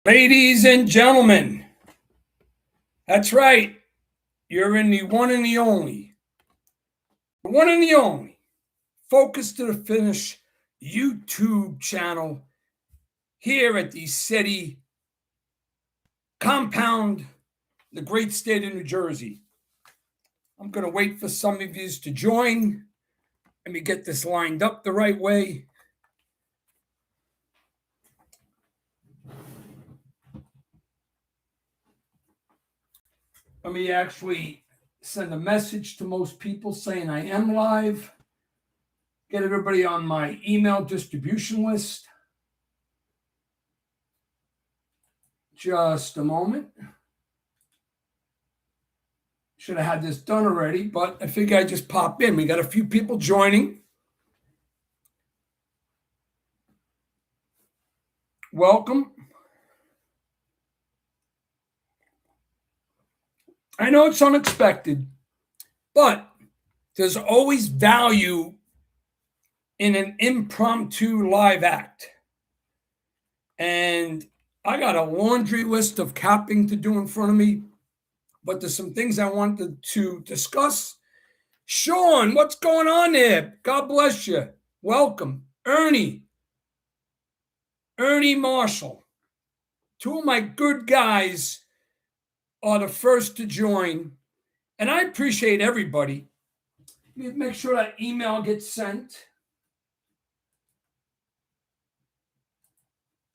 Ladies and gentlemen, that's right. You're in the one and the only, the one and the only, Focus to the Finish YouTube channel here at the city compound, the great state of New Jersey. I'm going to wait for some of you to join. Let me get this lined up the right way. Let me actually send a message to most people saying I am live. Get everybody on my email distribution list. Just a moment. Should have had this done already, but I figure I'd just pop in. We got a few people joining. Welcome. I know it's unexpected, but there's always value in an impromptu live act. And I got a laundry list of capping to do in front of me, but there's some things I wanted to discuss. Sean, what's going on there? God bless you. Welcome. Ernie Marshall. Two of my good guys are the first to join, and I appreciate everybody. Let me make sure that email gets sent.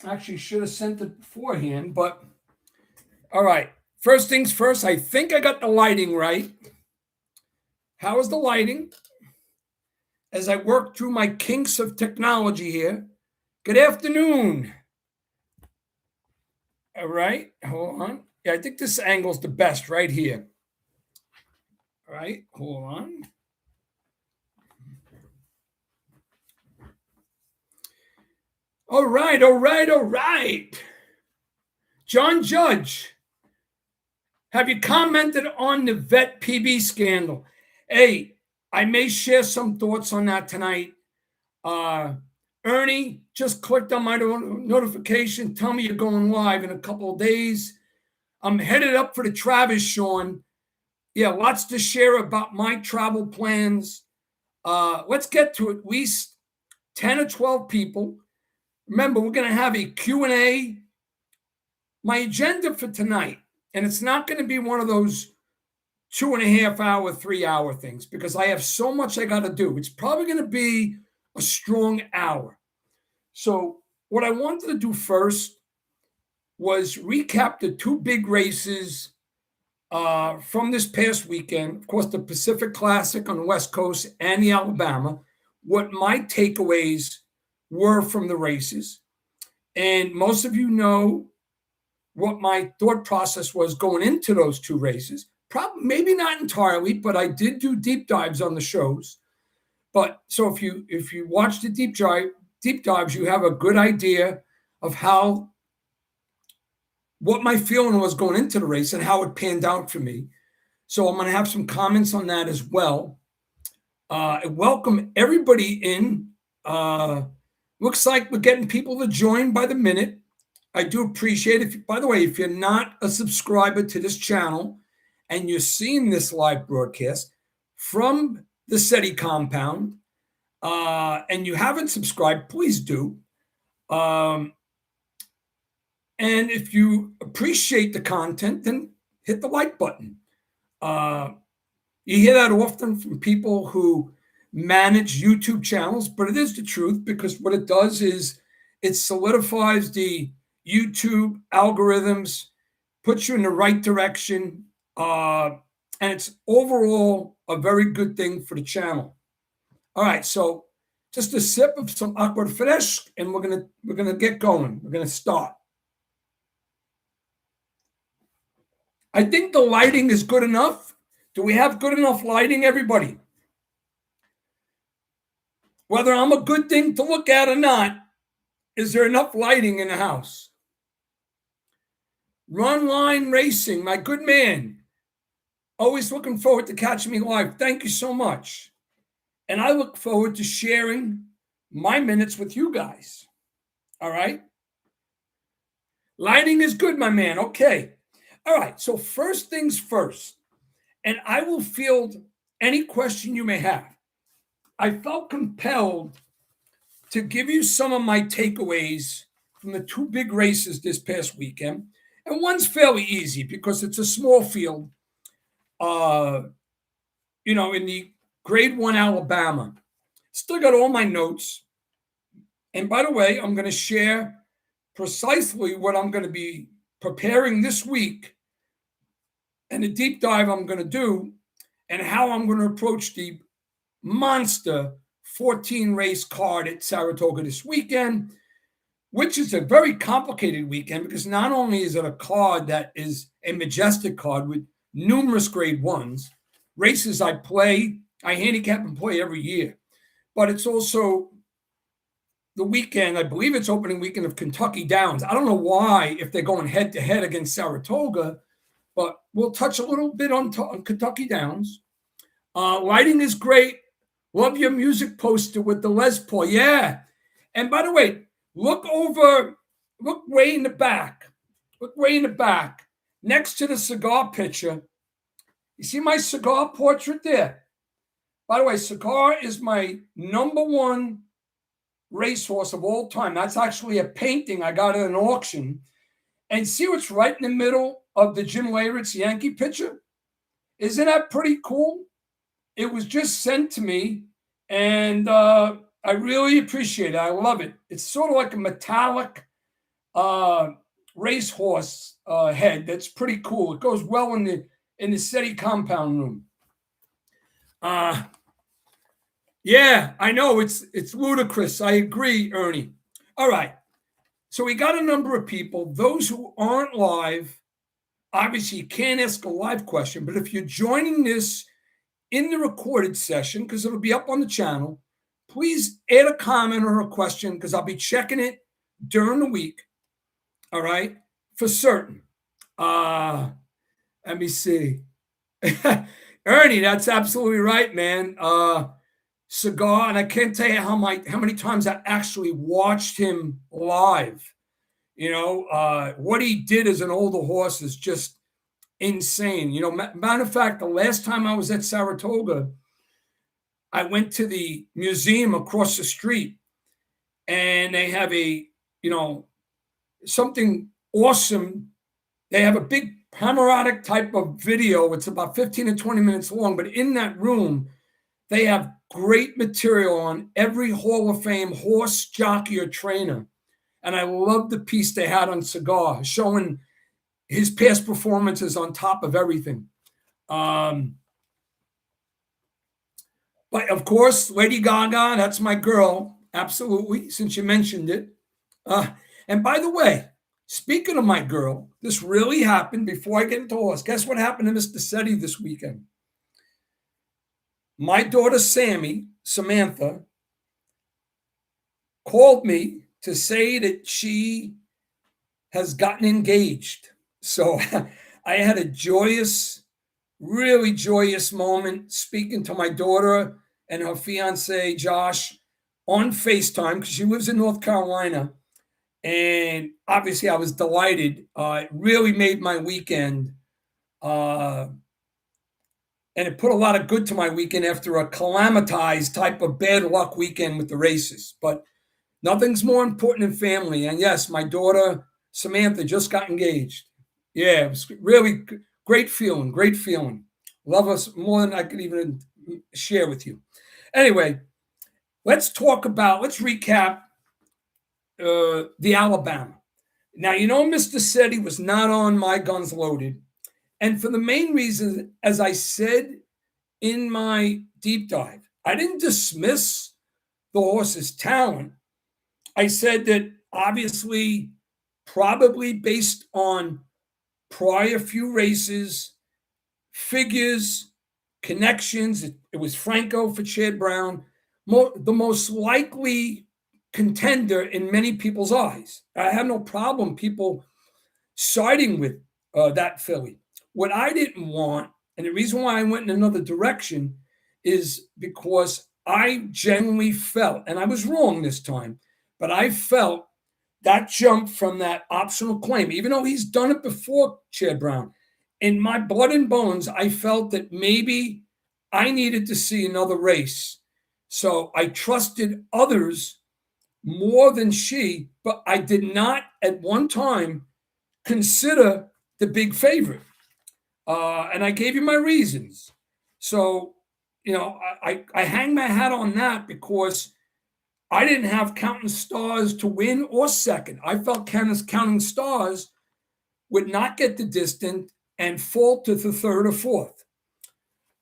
Actually, should have sent it beforehand, but all right. First things first, I think I got the lighting right. How is the lighting? As I work through my kinks of technology here. Good afternoon. All right, hold on. Yeah, I think this angle's the best right here. All right, hold on. All right. John Judge, have you commented on the vet PB scandal? Hey, I may share some thoughts on that tonight. Ernie just clicked on my notification. Tell me you're going live in a couple of days. I'm headed up for the Travers, Sean. Yeah, lots to share about my travel plans. Let's get to at least 10 or 12 people. Remember, we're going to have a Q&A. My agenda for tonight, and it's not going to be one of those 2.5 hour, 3 hour things because I have so much I got to do. It's probably going to be a strong hour. So what I wanted to do first was recap the two big races from this past weekend. Of course, the Pacific Classic on the West Coast and the Alabama, what my takeaways were from the races. And most of you know what my thought process was going into those two races. Probably, maybe not entirely, but I did do deep dives on the shows. But so if you watch the deep dives, you have a good idea of what my feeling was going into the race and how it panned out for me. So I'm going to have some comments on that as well. I welcome everybody in. Looks like we're getting people to join by the minute. I do appreciate it. By the way, if you're not a subscriber to this channel and you're seeing this live broadcast from the SETI compound and you haven't subscribed, please do. And if you appreciate the content, then hit the like button. You hear that often from people who manage YouTube channels, but it is the truth because what it does is it solidifies the YouTube algorithms, puts you in the right direction, and it's overall a very good thing for the channel. All right, so just a sip of some aqua fresh, and we're gonna get going. We're gonna start. I think the lighting is good enough. Do we have good enough lighting, everybody? Whether I'm a good thing to look at or not, is there enough lighting in the house? Run Line Racing, my good man. Always looking forward to catching me live. Thank you so much. And I look forward to sharing my minutes with you guys. All right? Lighting is good, my man. Okay. All right. So, first things first, and I will field any question you may have. I felt compelled to give you some of my takeaways from the two big races this past weekend. And one's fairly easy because it's a small field, uh, in the grade one Alabama. Still got all my notes. And by the way, I'm going to share precisely what I'm going to be preparing this week and a deep dive I'm going to do and how I'm going to approach the monster 14 race card at Saratoga this weekend, which is a very complicated weekend because not only is it a card that is a majestic card with numerous grade ones, races I handicap and play every year, but it's also the weekend, I believe it's opening weekend of Kentucky Downs. I don't know why, if they're going head to head against Saratoga, but we'll touch a little bit on Kentucky Downs. Lighting is great. Love your music poster with the Les Paul. Yeah. And by the way, look way in the back. Look way in the back. Next to the cigar picture. You see my cigar portrait there? By the way, Cigar is my number one racehorse of all time. That's actually a painting I got at an auction. And see what's right in the middle of the Jim Leyritz Yankee picture? Isn't that pretty cool? It was just sent to me, and I really appreciate it. I love it. It's sort of like a metallic racehorse head. That's pretty cool. It goes well in the SETI compound room. Yeah, I know it's ludicrous. I agree, Ernie. All right. So we got a number of people. Those who aren't live, obviously you can't ask a live question, but if you're joining this in the recorded session, because it'll be up on the channel, please add a comment or a question because I'll be checking it during the week. All right, for certain. Let me see. Ernie, that's absolutely right, man. Cigar, and I can't tell you how many times I actually watched him live. What he did as an older horse is just insane. Matter of fact, the last time I was at Saratoga, I went to the museum across the street, and they have something awesome. They have a big panoramic type of video. It's about 15 to 20 minutes long, but in that room, they have great material on every Hall of Fame horse, jockey, or trainer. And I love the piece they had on Cigar, showing his past performances on top of everything. But of course, Lady Gaga, that's my girl. Absolutely, since you mentioned it. And by the way, speaking of my girl, this really happened before I get into horse. Guess what happened to Mr. SETI this weekend? My daughter, Samantha, called me to say that she has gotten engaged. So I had a really joyous moment speaking to my daughter and her fiance, Josh, on FaceTime because she lives in North Carolina. And obviously I was delighted. It really made my weekend. And it put a lot of good to my weekend after a calamitized type of bad luck weekend with the races. But nothing's more important than family. And yes, my daughter, Samantha, just got engaged. Yeah, it was really great feeling. Love us more than I could even share with you. Anyway, let's recap the Alabama. Now, Mr. SETI was not on My Guns Loaded. And for the main reason, as I said in my deep dive, I didn't dismiss the horse's talent. I said that obviously, probably based on prior few races, figures, connections, it was Franco for Chad Brown, the most likely contender in many people's eyes. I have no problem people siding with that filly. What I didn't want, and the reason why I went in another direction, is because I genuinely felt, and I was wrong this time, but I felt that jump from that optional claim, even though he's done it before, Chad Brown, in my blood and bones, I felt that maybe I needed to see another race. So I trusted others more than she, but I did not at one time consider the big favorite. And I gave you my reasons. So, I hang my hat on that because I didn't have Counting Stars to win or second. I felt Counting Stars would not get the distance and fall to the third or fourth.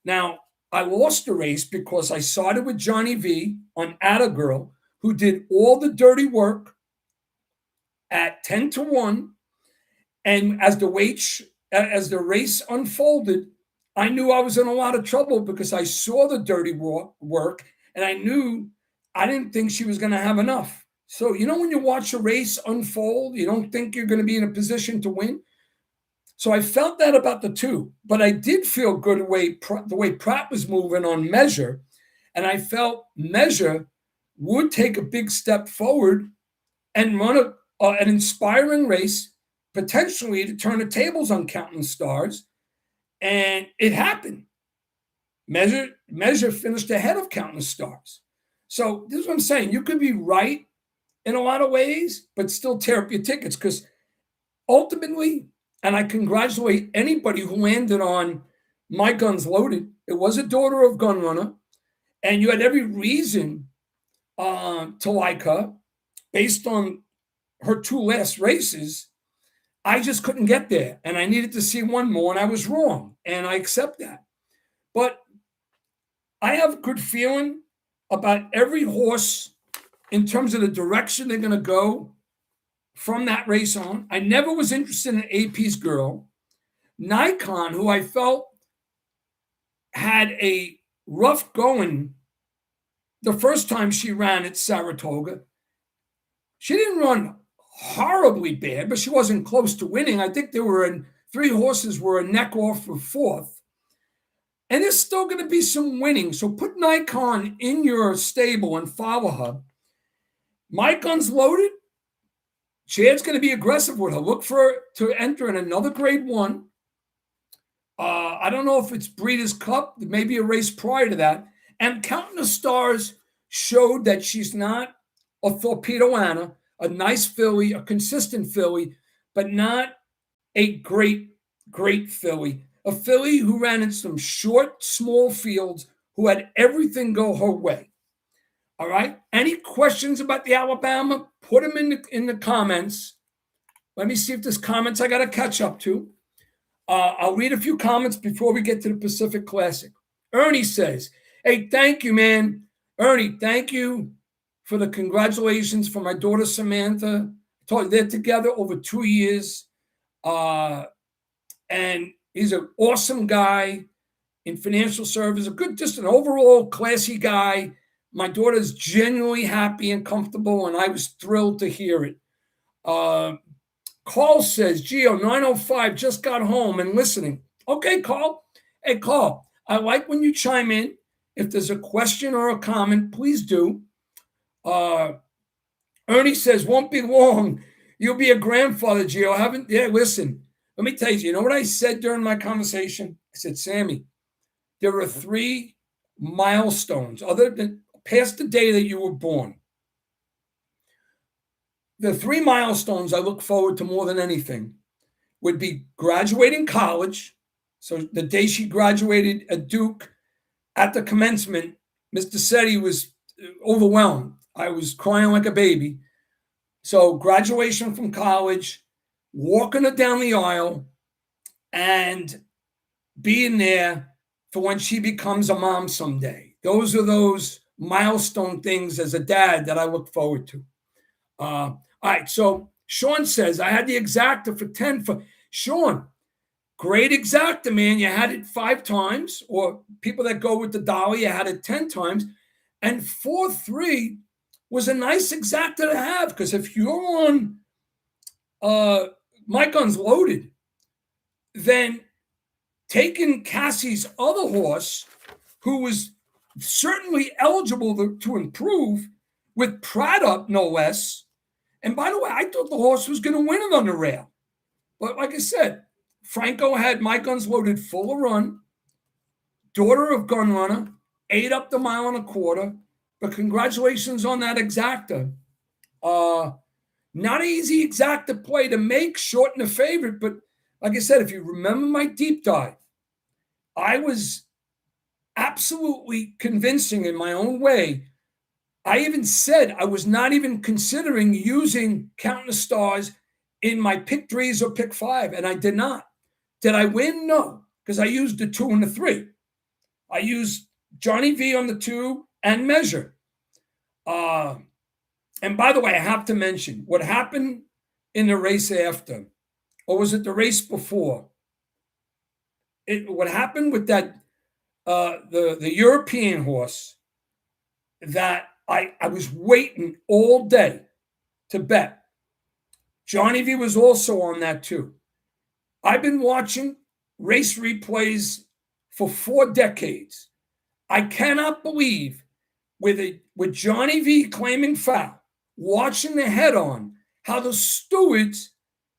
Now, I lost the race because I sided with Johnny V on Atta Girl, who did all the dirty work at 10-1. And as the race unfolded, I knew I was in a lot of trouble because I saw the dirty work and I knew I didn't think she was going to have enough. So, when you watch a race unfold, you don't think you're going to be in a position to win. So I felt that about the two, but I did feel good the way Pratt was moving on Measure. And I felt Measure would take a big step forward and run an inspiring race, potentially to turn the tables on Counting Stars. And it happened. Measure finished ahead of Counting Stars. So this is what I'm saying. You could be right in a lot of ways, but still tear up your tickets because ultimately, and I congratulate anybody who landed on My Guns Loaded. It was a daughter of Gun Runner, and you had every reason to like her based on her two last races. I just couldn't get there, and I needed to see one more, and I was wrong, and I accept that. But I have a good feeling about every horse in terms of the direction they're going to go from that race on. I never was interested in AP's girl. Nikon, who I felt had a rough going the first time she ran at Saratoga. She didn't run horribly bad, but she wasn't close to winning. I think three horses were a neck off for fourth. And there's still going to be some winning. So put Nikon in your stable and follow her. My Guns Loaded. Chad's going to be aggressive with her. Look for her to enter in another grade 1. I don't know if it's Breeders' Cup, maybe a race prior to that. And Counting the Stars showed that she's not a Torpedo Anna, a nice filly, a consistent filly, but not a great filly. A filly who ran in some short, small fields, who had everything go her way. All right? Any questions about the Alabama? Put them in the comments. Let me see if there's comments I got to catch up to. I'll read a few comments before we get to the Pacific Classic. Ernie says, hey, thank you, man. Ernie, thank you for the congratulations for my daughter, Samantha. They're together over 2 years. And he's an awesome guy in financial service, just an overall classy guy. My daughter's genuinely happy and comfortable, and I was thrilled to hear it. Carl says, Gio, 9:05, just got home and listening. Okay, Carl. Hey, Carl, I like when you chime in. If there's a question or a comment, please do. Ernie says, won't be long. You'll be a grandfather, Gio. Listen, let me tell you, you know what I said during my conversation? I said, Sammy, there are 3 milestones other than past the day that you were born. The 3 milestones I look forward to more than anything would be graduating college. So the day she graduated at Duke, at the commencement, Mr. Setti was overwhelmed. I was crying like a baby. So graduation from college, walking her down the aisle, and being there for when she becomes a mom someday. Those are those milestone things as a dad that I look forward to. All right, so Sean says, I had the exacta for 10 for Sean. Great exacta, man. You had it 5 times, or people that go with the dollar, you had it 10 times. And 4-3 was a nice exacta to have, because if you're on My Guns Loaded, then taking Cassie's other horse, who was certainly eligible to improve, with Pratt up, no less, And by the way, I thought the horse was going to win it on the rail. But like I said, Franco had My Guns Loaded full of run. Daughter of Gun Runner, 8 up the 1.25 miles. But congratulations on that exacta. Not an easy exacta play to make, short and a favorite. But like I said, if you remember my deep dive, I was absolutely convincing in my own way. I even said I was not even considering using Counting the Stars in my pick 3s or pick 5, and I did not. Did I win? No, because I used the 2 and the 3. I used Johnny V on the 2 and Measure. And by the way, I have to mention what happened in the race after, or was it the race before? What happened with that the European horse that I was waiting all day to bet. Johnny V was also on that too. I've been watching race replays for 4 decades. I cannot believe with Johnny V claiming foul, watching the head on, how the stewards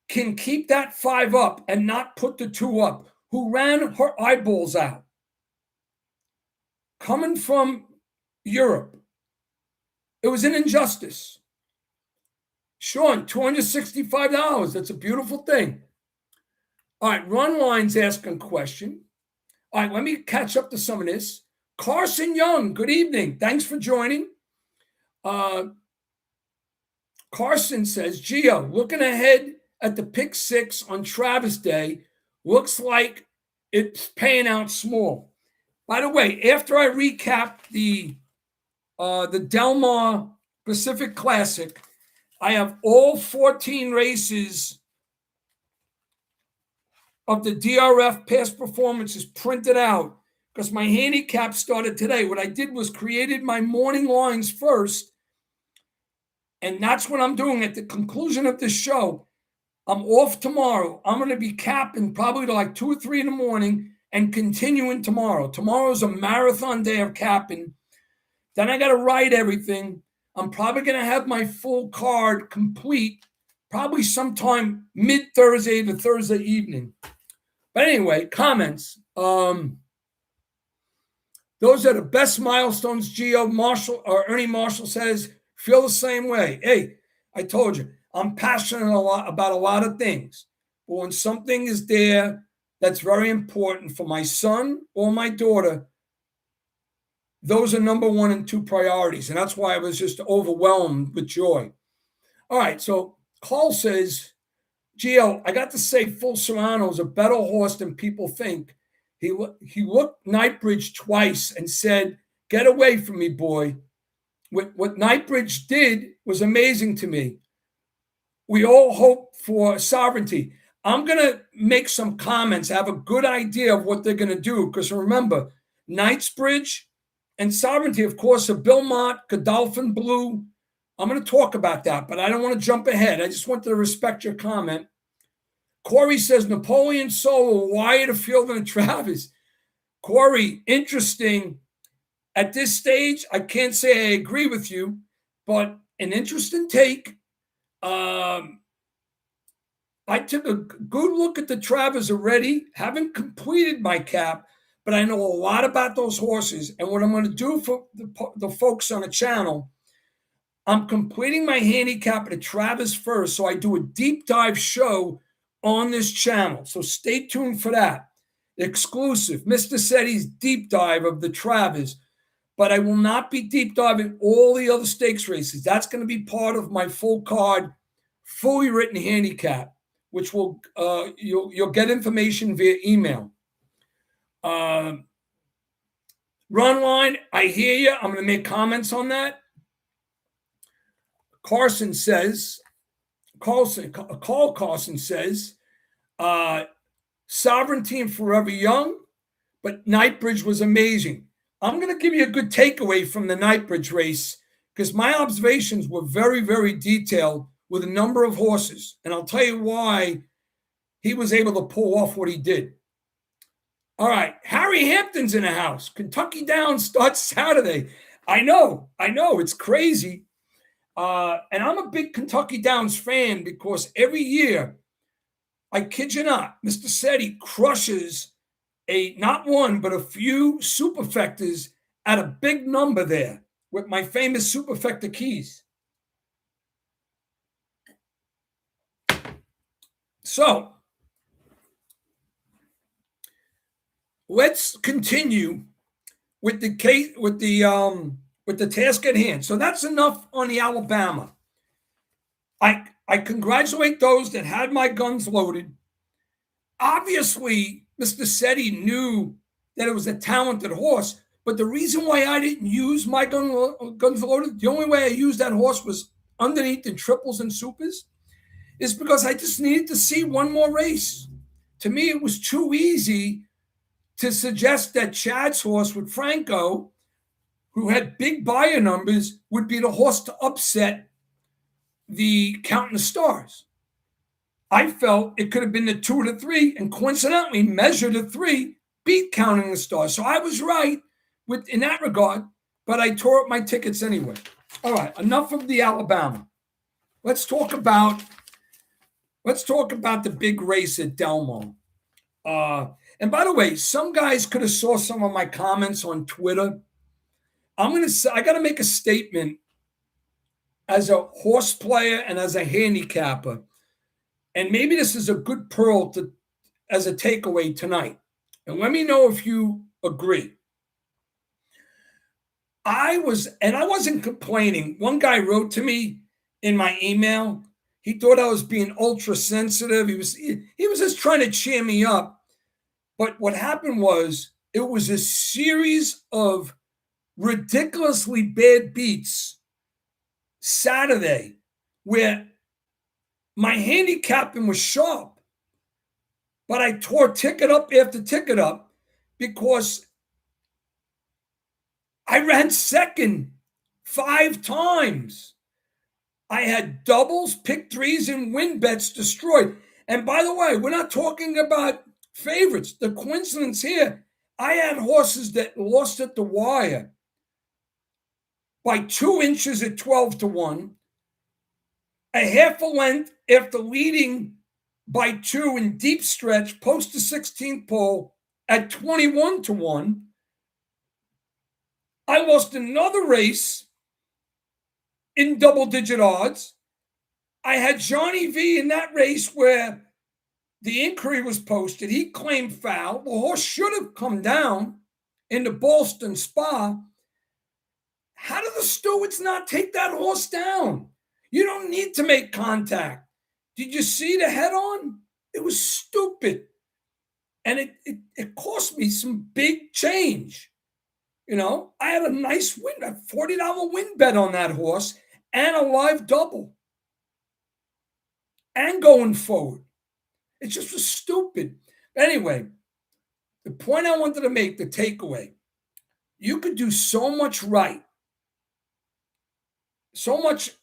can keep that 5 up and not put the 2 up, who ran her eyeballs out. Coming from Europe, it was an injustice. Sean, $265. That's a beautiful thing. All right, Run Line's asking a question. All right, let me catch up to some of this. Carson Young, good evening. Thanks for joining. Carson says, Gio, looking ahead at the pick 6 on Travers Day, looks like it's paying out small. By the way, after I recap the Del Mar Pacific Classic, I have all 14 races of the DRF past performances printed out because my handicap started today. What I did was created my morning lines first, and that's what I'm doing at the conclusion of this show. I'm off tomorrow. I'm going to be capping probably to like 2 or 3 in the morning and continuing tomorrow. Tomorrow's a marathon day of capping. Then I got to write everything. I'm probably going to have my full card complete probably sometime mid-Thursday to Thursday evening. But anyway, comments. Those are the best milestones, Gio. Marshall or Ernie Marshall says, feel the same way. Hey, I told you, I'm passionate about a lot of things. But when something is there that's very important for my son or my daughter, those are number 1 and 2 priorities. And that's why I was just overwhelmed with joy. All right, so Carl says, Gio, I got to say Full Serrano is a better horse than people think. He looked Nightbridge twice and said, get away from me, boy. What Nightbridge did was amazing to me. We all hope for sovereignty. I'm going to make some comments, have a good idea of what they're going to do, because remember, Knightsbridge and sovereignty, of course, are Bill Mott, Godolphin Blue. I'm going to talk about that, but I don't want to jump ahead. I just wanted to respect your comment. Corey says Napoleon Solo, why to field in Travers? Corey, interesting. At this stage, I can't say I agree with you, but an interesting take. I took a good look at the Travers already. Haven't completed my cap, but I know a lot about those horses. And what I'm going to do for the folks on the channel, I'm completing my handicap at the Travers first, so I do a deep dive show on this channel. So stay tuned for that. Exclusive, Mr. Setti's deep dive of the Travers. But I will not be deep diving all the other stakes races. That's going to be part of my full card, fully written handicap, which will you'll get information via email. Run Line, I hear you. I'm going to make comments on that. Carson says, Carson says, Sovereignty and Forever Young, but Nightbridge was amazing. I'm going to give you a good takeaway from the Nightbridge race because my observations were very, very detailed with a number of horses. And I'll tell you why he was able to pull off what he did. All right. Harry Hampton's in the house. Kentucky Downs starts Saturday. I know. It's crazy. And I'm a big Kentucky Downs fan because every year, I kid you not, Mr. Setti crushes not one, but a few superfectas at a big number there with my famous superfecta keys. So let's continue with the task at hand. So that's enough on the Alabama. I congratulate those that had my guns loaded. Obviously, Mr. Setti knew that it was a talented horse, but the reason why I didn't use my guns loaded, the only way I used that horse was underneath in triples and supers, is because I just needed to see one more race. To me, it was too easy to suggest that Chad's horse with Franco, who had big buyer numbers, would be the horse to upset the Counting the Stars. I felt it could have been the 2 or the 3, and coincidentally, Measure the 3 beat Counting the Stars. So I was right in that regard, but I tore up my tickets anyway. All right, enough of the Alabama. Let's talk about the big race at Delmo. And by the way, some guys could have saw some of my comments on Twitter. I got to make a statement as a horse player and as a handicapper. And maybe this is a good pearl as a takeaway tonight. And let me know if you agree. I wasn't complaining. One guy wrote to me in my email. He thought I was being ultra sensitive. He was just trying to cheer me up. But what happened was it was a series of ridiculously bad beats Saturday where my handicapping was sharp, but I tore ticket up after ticket up because I ran second 5 times. I had doubles, pick threes, and win bets destroyed. And by the way, we're not talking about favorites. The coincidence here, I had horses that lost at the wire by 2 inches at 12-1, a half a length after leading by 2 in deep stretch post the 16th pole at 21-1. I lost another race in double-digit odds. I had Johnny V in that race where the inquiry was posted. He claimed foul. The horse should have come down in the Boston Spa. How do the stewards not take that horse down? You don't need to make contact. Did you see the head-on? It was stupid. And it cost me some big change. You know, I had a nice win, a $40 win bet on that horse and a live double. And going forward. It just was stupid. Anyway, the point I wanted to make, the takeaway, you could do so much right. So much,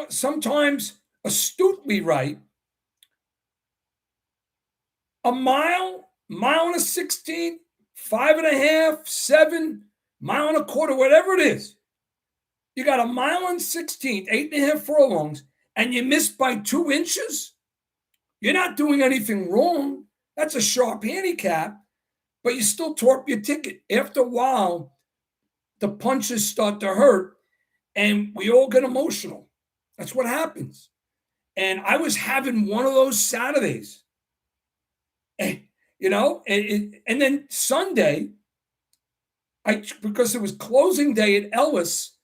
sometimes astutely right. A mile and a 16, 5.5, 7, mile and a quarter, whatever it is. You got a mile and 16, 8.5 furlongs, and you missed by 2 inches. You're not doing anything wrong. That's a sharp handicap, but you still tore up your ticket. After a while, the punches start to hurt, and we all get emotional. That's what happens. And I was having one of those Saturdays. And, and then Sunday, because it was closing day at Ellis,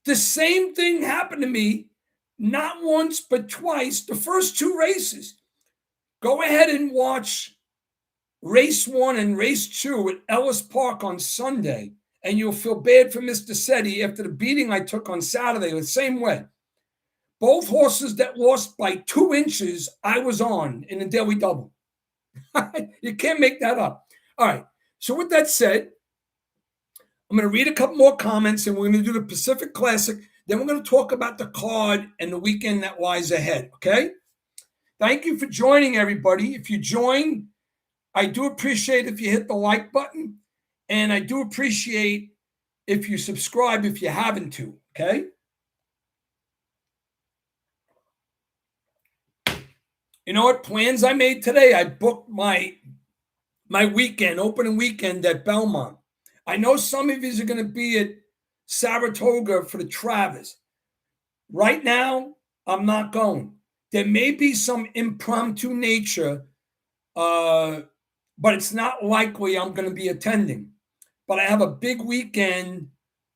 the same thing happened to me, not once, but twice, the first 2 races. Go ahead and watch race 1 and race 2 at Ellis Park on Sunday, and you'll feel bad for Mr. Setti after the beating I took on Saturday the same way. Both horses that lost by 2 inches, I was on in the daily double. You can't make that up. All right. So with that said, I'm going to read a couple more comments, and we're going to do the Pacific Classic. Then we're going to talk about the card and the weekend that lies ahead, okay? Thank you for joining, everybody. If you join, I do appreciate if you hit the like button, and I do appreciate if you subscribe if you haven't to, okay? You know what plans I made today? I booked my weekend, opening weekend at Belmont. I know some of you are going to be at Saratoga for the Travers. Right now, I'm not going. There may be some impromptu nature, but it's not likely I'm going to be attending. But I have a big weekend,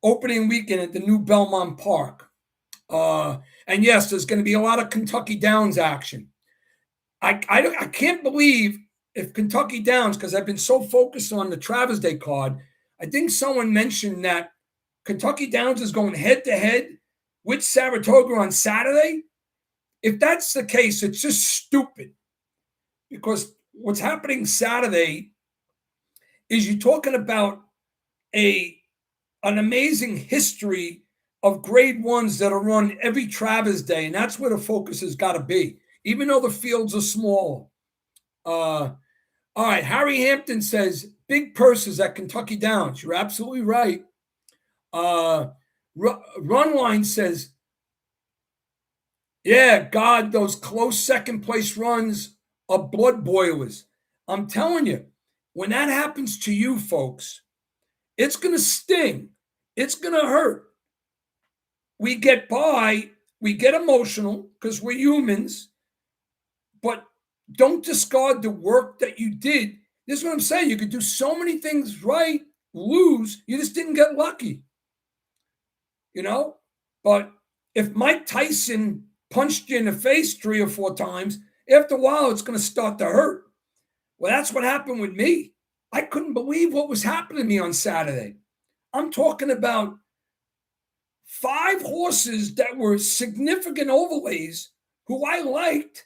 opening weekend at the new Belmont Park. And yes, there's going to be a lot of Kentucky Downs action. I can't believe if Kentucky Downs, because I've been so focused on the Travers Day card, I think someone mentioned that Kentucky Downs is going head to head with Saratoga on Saturday. If that's the case, it's just stupid, because what's happening Saturday is you're talking about an amazing history of grade ones that are run every Travers Day, and that's where the focus has got to be, even though the fields are small. All right, Harry Hampton says, big purses at Kentucky Downs. You're absolutely right. Runline says, yeah, God, those close second place runs are blood boilers. I'm telling you, when that happens to you folks, it's going to sting. It's going to hurt. We get by, we get emotional because we're humans, but don't discard the work that you did. This is what I'm saying. You could do so many things right, lose. You just didn't get lucky. You know? But if Mike Tyson punched you in the face 3 or 4 times, after a while, it's going to start to hurt. Well, that's what happened with me. I couldn't believe what was happening to me on Saturday. I'm talking about 5 horses that were significant overlays who I liked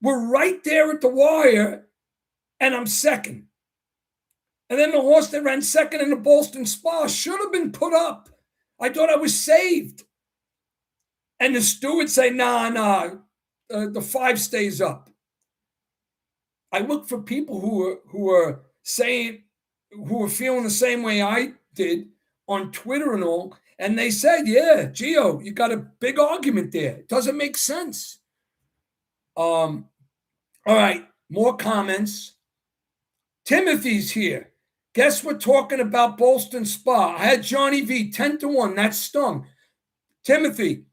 were right there at the wire, and I'm second. And then the horse that ran second in the Boston Spa should have been put up. I thought I was saved. And the steward say, nah, the 5 stays up. I look for people who are saying, who are feeling the same way I did on Twitter and all, and they said, yeah, Gio, you got a big argument there. It doesn't make sense. All right, more comments. Timothy's here. Guess we're talking about Boston Spa. I had Johnny V 10-1. That stung. Timothy,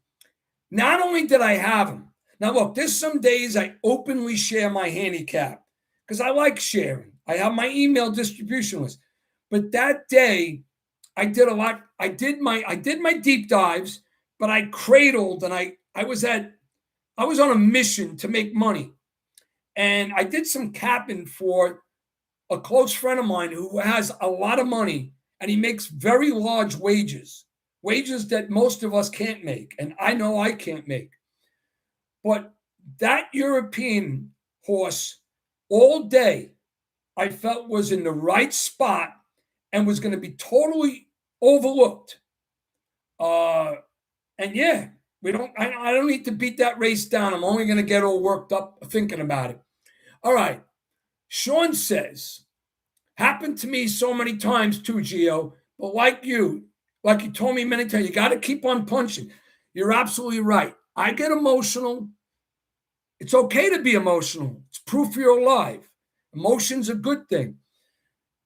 not only did I have him. Now, look, there's some days I openly share my handicap because I like sharing. I have my email distribution list. But that day, I did a lot. I did my deep dives, but I cradled and I was on a mission to make money. And I did some capping for a close friend of mine who has a lot of money, and he makes very large wages that most of us can't make. And I know I can't make. But that European horse all day, I felt was in the right spot and was going to be totally overlooked. And yeah, I don't need to beat that race down. I'm only going to get all worked up thinking about it. All right. Sean says, happened to me so many times too, Gio, but like you told me many times, you got to keep on punching. You're absolutely right. I get emotional. It's okay to be emotional. It's proof you're alive. Emotion's a good thing.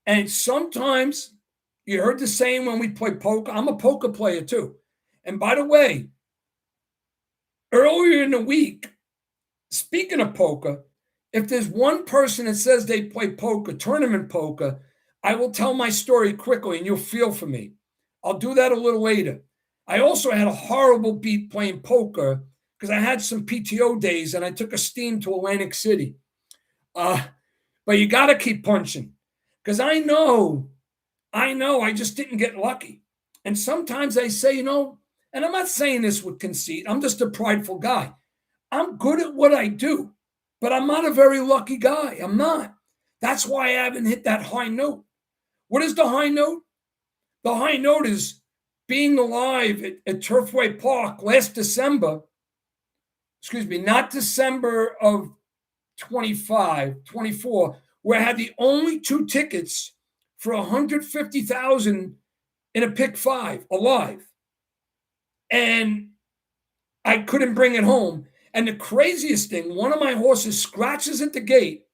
And sometimes, you heard the saying when we play poker. I'm a poker player too. And by the way, earlier in the week, speaking of poker, if there's one person that says they play poker, tournament poker, I will tell my story quickly and you'll feel for me. I'll do that a little later. I also had a horrible beat playing poker because I had some PTO days and I took a steam to Atlantic City. But you got to keep punching because I know I just didn't get lucky. And sometimes I say, and I'm not saying this with conceit. I'm just a prideful guy. I'm good at what I do, but I'm not a very lucky guy. I'm not. That's why I haven't hit that high note. What is the high note? The high note is being alive at Turfway Park last December. Excuse me, not December of 24, where I had the only 2 tickets for $150,000 in a pick 5 alive. And I couldn't bring it home. And the craziest thing, one of my horses scratches at the gate.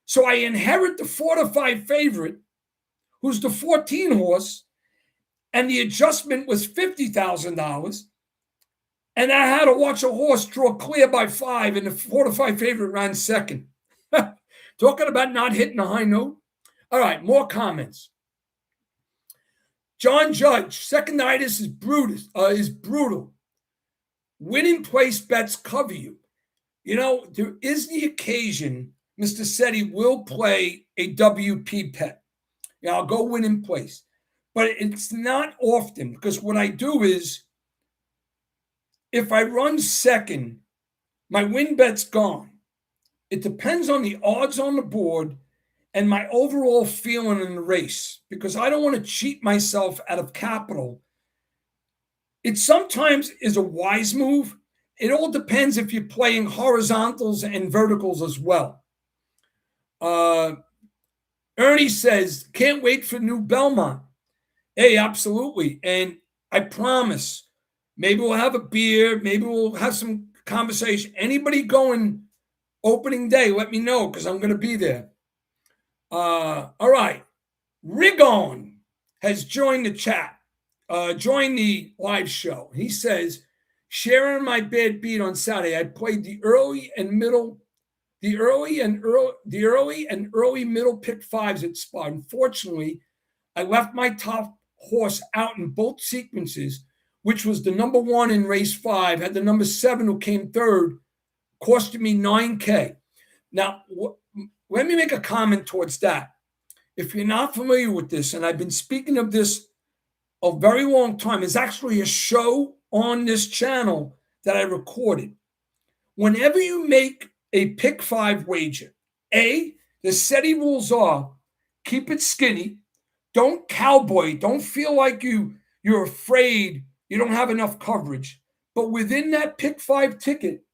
So I inherit the 4-5 favorite, who's the 14 horse, and the adjustment was $50,000. And I had to watch a horse draw clear by 5, and the 4-5 favorite ran second. Talking about not hitting a high note. All right, more comments. John Judge, seconditis is brutal. Winning place bets cover you. There is the occasion Mr. Setti will play a WP bet. I'll go win in place. But it's not often, because what I do is, if I run second, my win bet's gone. It depends on the odds on the board and my overall feeling in the race, because I don't want to cheat myself out of capital. It sometimes is a wise move. It all depends if you're playing horizontals and verticals as well. Ernie says, can't wait for new Belmont. Hey, absolutely. And I promise, maybe we'll have a beer. Maybe we'll have some conversation. Anybody going opening day, let me know, because I'm going to be there. All right. Rigon has joined the chat, joined the live show. He says, sharing my bad beat on Saturday, I played the early and early middle pick fives at Spa. Unfortunately, I left my top horse out in both sequences, which was the number 1 in race 5, had the number 7 who came third, costed me $9K. Now, let me make a comment towards that. If you're not familiar with this, and I've been speaking of this a very long time, there's actually a show on this channel that I recorded. Whenever you make a pick 5 wager, the SETI rules are, keep it skinny, don't cowboy, don't feel like you're afraid you don't have enough coverage. But within that pick 5 ticket,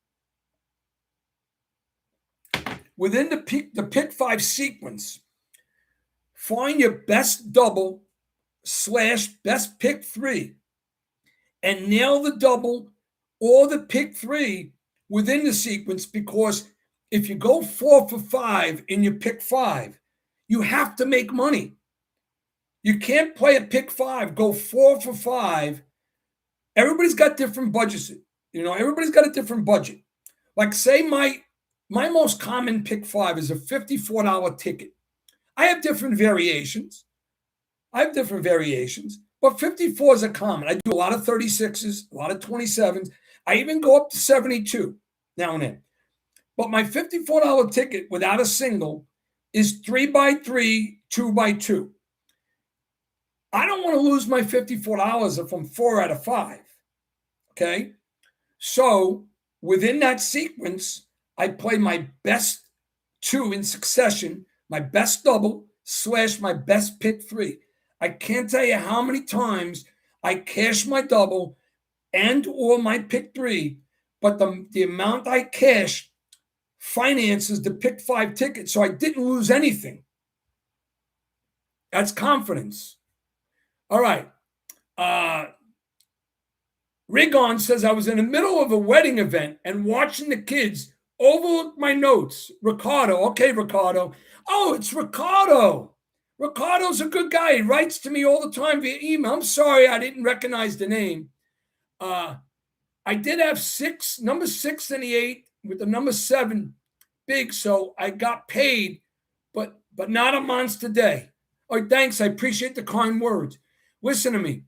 within the pick 5 sequence, find your best double / best pick 3 and nail the double or the pick 3 within the sequence, because if you go 4 for 5 in your pick 5, you have to make money. You can't play a pick 5, go 4 for 5. Everybody's got different budgets. Everybody's got a different budget. Like, say my most common pick 5 is a $54 ticket. I have different variations. But 54 is a common. I do a lot of 36s, a lot of 27s. I even go up to 72 now and then. But my $54 ticket without a single is 3x3, 2x2. I don't want to lose my $54 if I'm 4 out of 5. Okay? So within that sequence, I play my best 2 in succession, my best double / my best pick 3. I can't tell you how many times I cash my double and or my pick 3, but the amount I cash finances the pick 5 ticket, so I didn't lose anything. That's confidence. All right. Rigon says, I was in the middle of a wedding event and watching the kids overlook my notes. Ricardo. Okay, Ricardo. Oh, it's Ricardo. Ricardo's a good guy. He writes to me all the time via email. I'm sorry I didn't recognize the name. I did have number 6 and the 8 with the number 7 big, so I got paid, but not a monster day. Oh, thanks. I appreciate the kind words. Listen to me.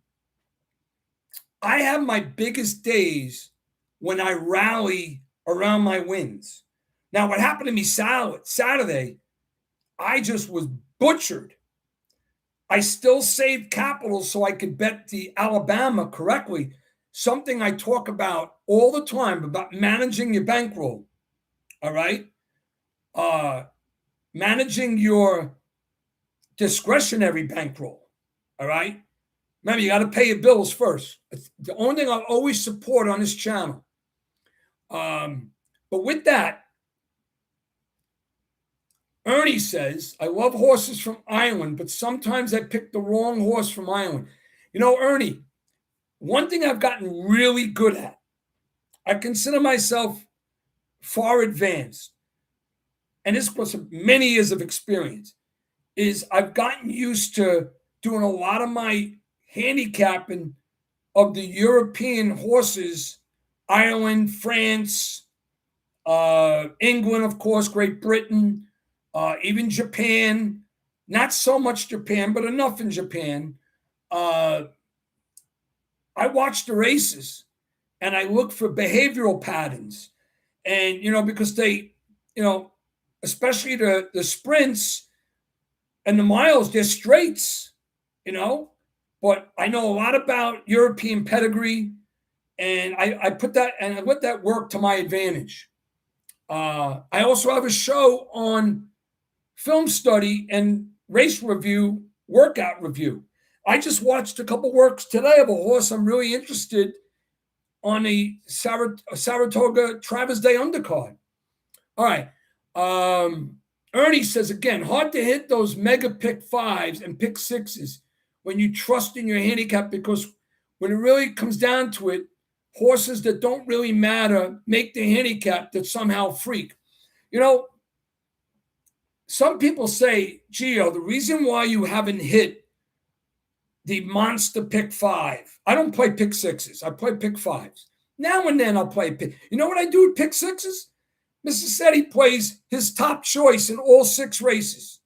I have my biggest days when I rally around my wins. Now, what happened to me Saturday, I just was butchered. I still saved capital so I could bet the Alabama correctly, something I talk about all the time about managing your bankroll, all right? Managing your discretionary bankroll, all right? Remember, you got to pay your bills first. It's the only thing I'll always support on this channel. But with that, Ernie says, I love horses from Ireland, but sometimes I pick the wrong horse from Ireland. Ernie, one thing I've gotten really good at, I consider myself far advanced, and this was many years of experience, is I've gotten used to doing a lot of my handicapping of the European horses, Ireland, France, England, of course, Great Britain, even Japan. Not so much Japan, but enough in Japan. I watch the races and I look for behavioral patterns. And, because they, especially the sprints and the miles, they're straights, but I know a lot about European pedigree, and I put that and I let that work to my advantage. I also have a show on film study and race review, workout review. I just watched a couple works today of a horse I'm really interested on a Saratoga Travers Day undercard. All right. Ernie says, again, hard to hit those mega pick fives and pick sixes when you trust in your handicap, because when it really comes down to it, horses that don't really matter make the handicap that somehow freak. Some people say, Gio, the reason why you haven't hit the monster pick five, I don't play pick sixes. I play pick fives. Now and then I'll play pick. You know what I do with pick sixes? Mr. Setti plays his top choice in all 6 races.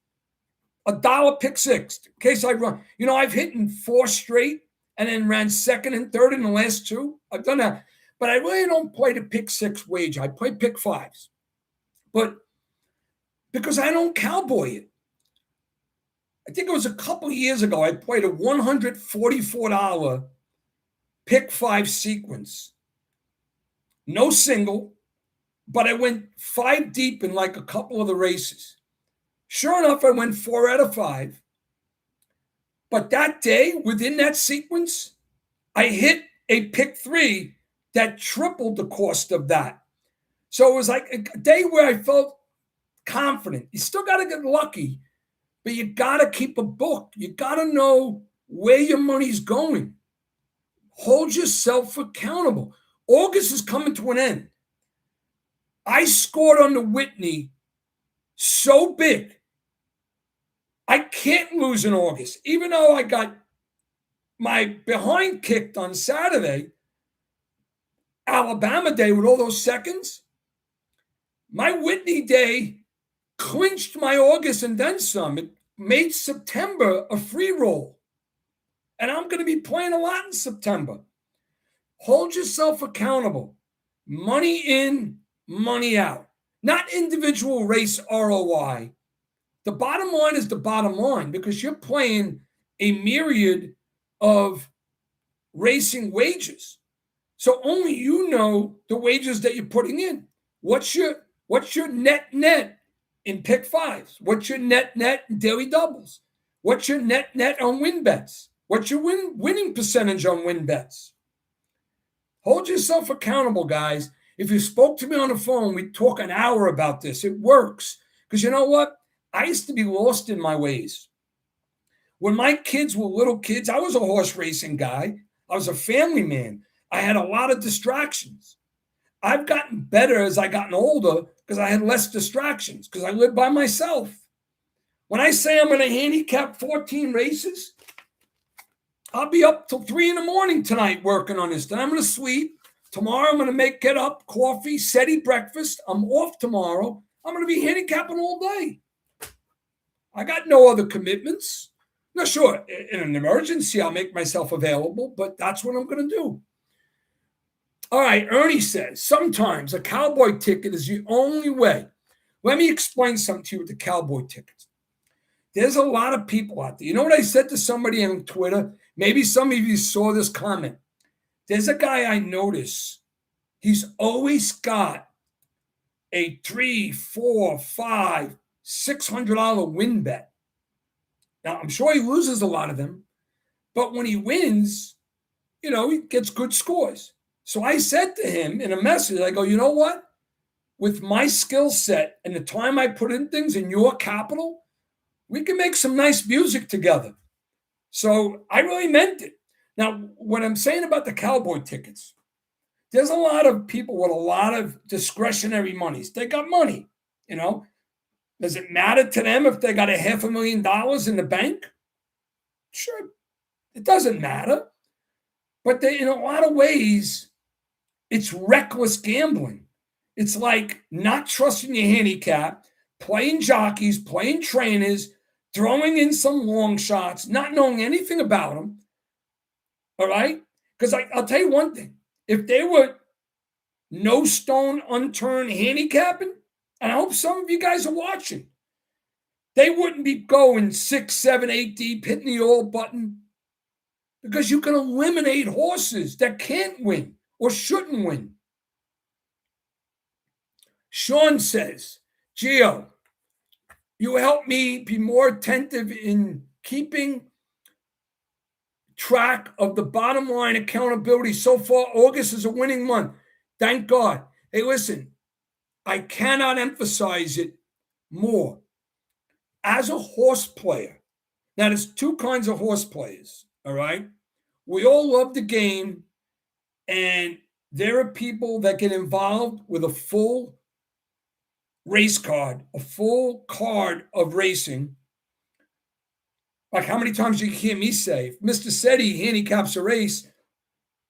$1 pick 6. In case I run. I've hit in 4 straight and then ran second and third in the last 2. I've done that. But I really don't play the pick 6 wager. I play pick fives. But because I don't cowboy it. I think it was a couple of years ago, I played a $144 pick 5 sequence. No single, but I went 5 deep in like a couple of the races. Sure enough, I went 4 out of 5. But that day, within that sequence, I hit a pick 3 that tripled the cost of that. So it was like a day where I felt confident. You still got to get lucky, but you got to keep a book. You got to know where your money's going. Hold yourself accountable. August is coming to an end. I scored on the Whitney so big. I can't lose in August. Even though I got my behind kicked on Saturday, Alabama Day with all those seconds, my Whitney Day clinched my August and then some. It made September a free roll. And I'm going to be playing a lot in September. Hold yourself accountable. Money in, money out. Not individual race ROI. The bottom line is the bottom line, because you're playing a myriad of racing wages. So only you know the wages that you're putting in. What's your net in pick fives? What's your net in daily doubles? What's your net on win bets? What's your winning percentage on win bets? Hold yourself accountable, guys. If you spoke to me on the phone, we'd talk an hour about this. It works. Because you know what? I used to be lost in my ways. When my kids were little kids, I was a horse racing guy. I was a family man. I had a lot of distractions. I've gotten better as I gotten older because I had less distractions, because I lived by myself. When I say I'm going to handicap 14 races, I'll be up till 3 a.m. tonight working on this. Then I'm going to sleep. Tomorrow I'm going to get up, coffee, SETI breakfast. I'm off tomorrow. I'm going to be handicapping all day. I got no other commitments. Now, sure, in an emergency, I'll make myself available, but that's what I'm going to do. All right, Ernie says, sometimes a cowboy ticket is the only way. Let me explain something to you with the cowboy tickets. There's a lot of people out there. You know what I said to somebody on Twitter? Maybe some of you saw this comment. There's a guy I notice. He's always got a $300, $400, $500, $600 win bet. Now, I'm sure he loses a lot of them, but when he wins, he gets good scores. So I said to him in a message, I go, you know what? With my skill set and the time I put in things in your capital, we can make some nice music together. So I really meant it. Now, what I'm saying about the cowboy tickets, there's a lot of people with a lot of discretionary monies. They got money, you know. Does it matter to them if they got $500,000 in the bank? Sure, it doesn't matter. But they, in a lot of ways, it's reckless gambling. It's like not trusting your handicap, playing jockeys, playing trainers, throwing in some long shots, not knowing anything about them. All right? Because I'll tell you one thing. If they were no stone unturned handicapping, and I hope some of you guys are watching, they wouldn't be going 6, 7, 8 deep, hitting the all button, because you can eliminate horses that can't win or shouldn't win. Sean says, Gio, you help me be more attentive in keeping track of the bottom line accountability. So far, August is a winning month. Thank God. Hey, listen, I cannot emphasize it more. As a horse player, now there's two kinds of horse players, all right? We all love the game, and there are people that get involved with a full race card, a full card of racing. Like how many times you hear me say, Mr. Setti handicaps a race,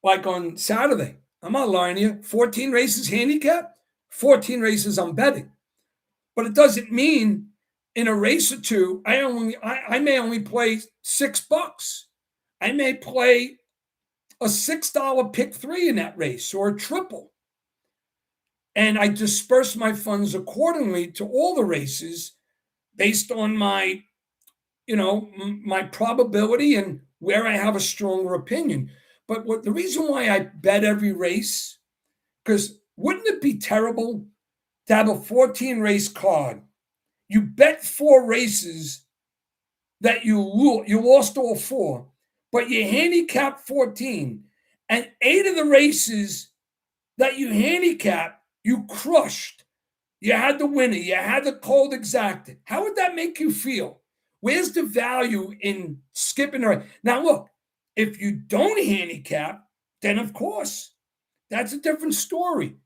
like on Saturday. I'm not lying to you. 14 races handicap, 14 races I'm betting. But it doesn't mean in a race or two, I may only play $6. I may play a $6 pick 3 in that race or a triple. And I disperse my funds accordingly to all the races based on my, my probability and where I have a stronger opinion. But the reason why I bet every race, because wouldn't it be terrible to have a 14 race card? You bet 4 races that you lost all 4, but you handicapped 14, and 8 of the races that you handicapped, you crushed. You had the winner. You had the cold exacted. How would that make you feel? Where's the value in skipping around? Now, look, if you don't handicap, then of course, that's a different story.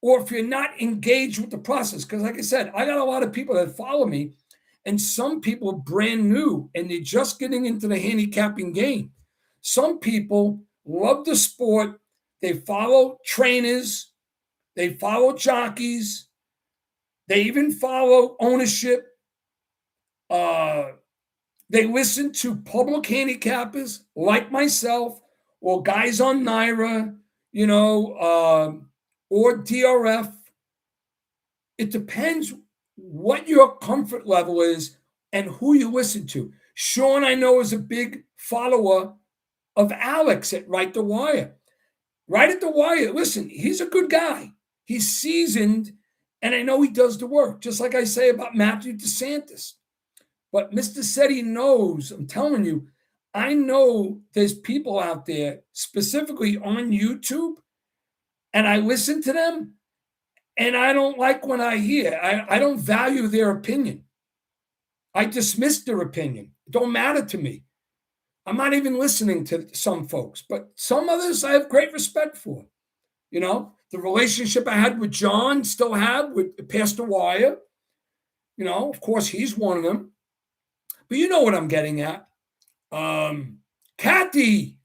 Or if you're not engaged with the process, because like I said, I got a lot of people that follow me, and some people are brand new and they're just getting into the handicapping game. Some people love the sport. They follow trainers. They follow jockeys. They even follow ownership. They listen to public handicappers like myself or guys on Naira, or DRF. It depends what your comfort level is and who you listen to. Sean, I know, is a big follower of Alex at Right the Wire. Right at the Wire, listen, he's a good guy. He's seasoned, and I know he does the work, just like I say about Matthew DeSantis. But Mr. Setti knows, I'm telling you, I know there's people out there, specifically on YouTube, and I listen to them, and I don't like when I hear. I don't value their opinion. I dismiss their opinion. It don't matter to me. I'm not even listening to some folks, but some others I have great respect for. The relationship I had with John, still have with Pastor Wire. Of course, he's one of them. But you know what I'm getting at. Kathy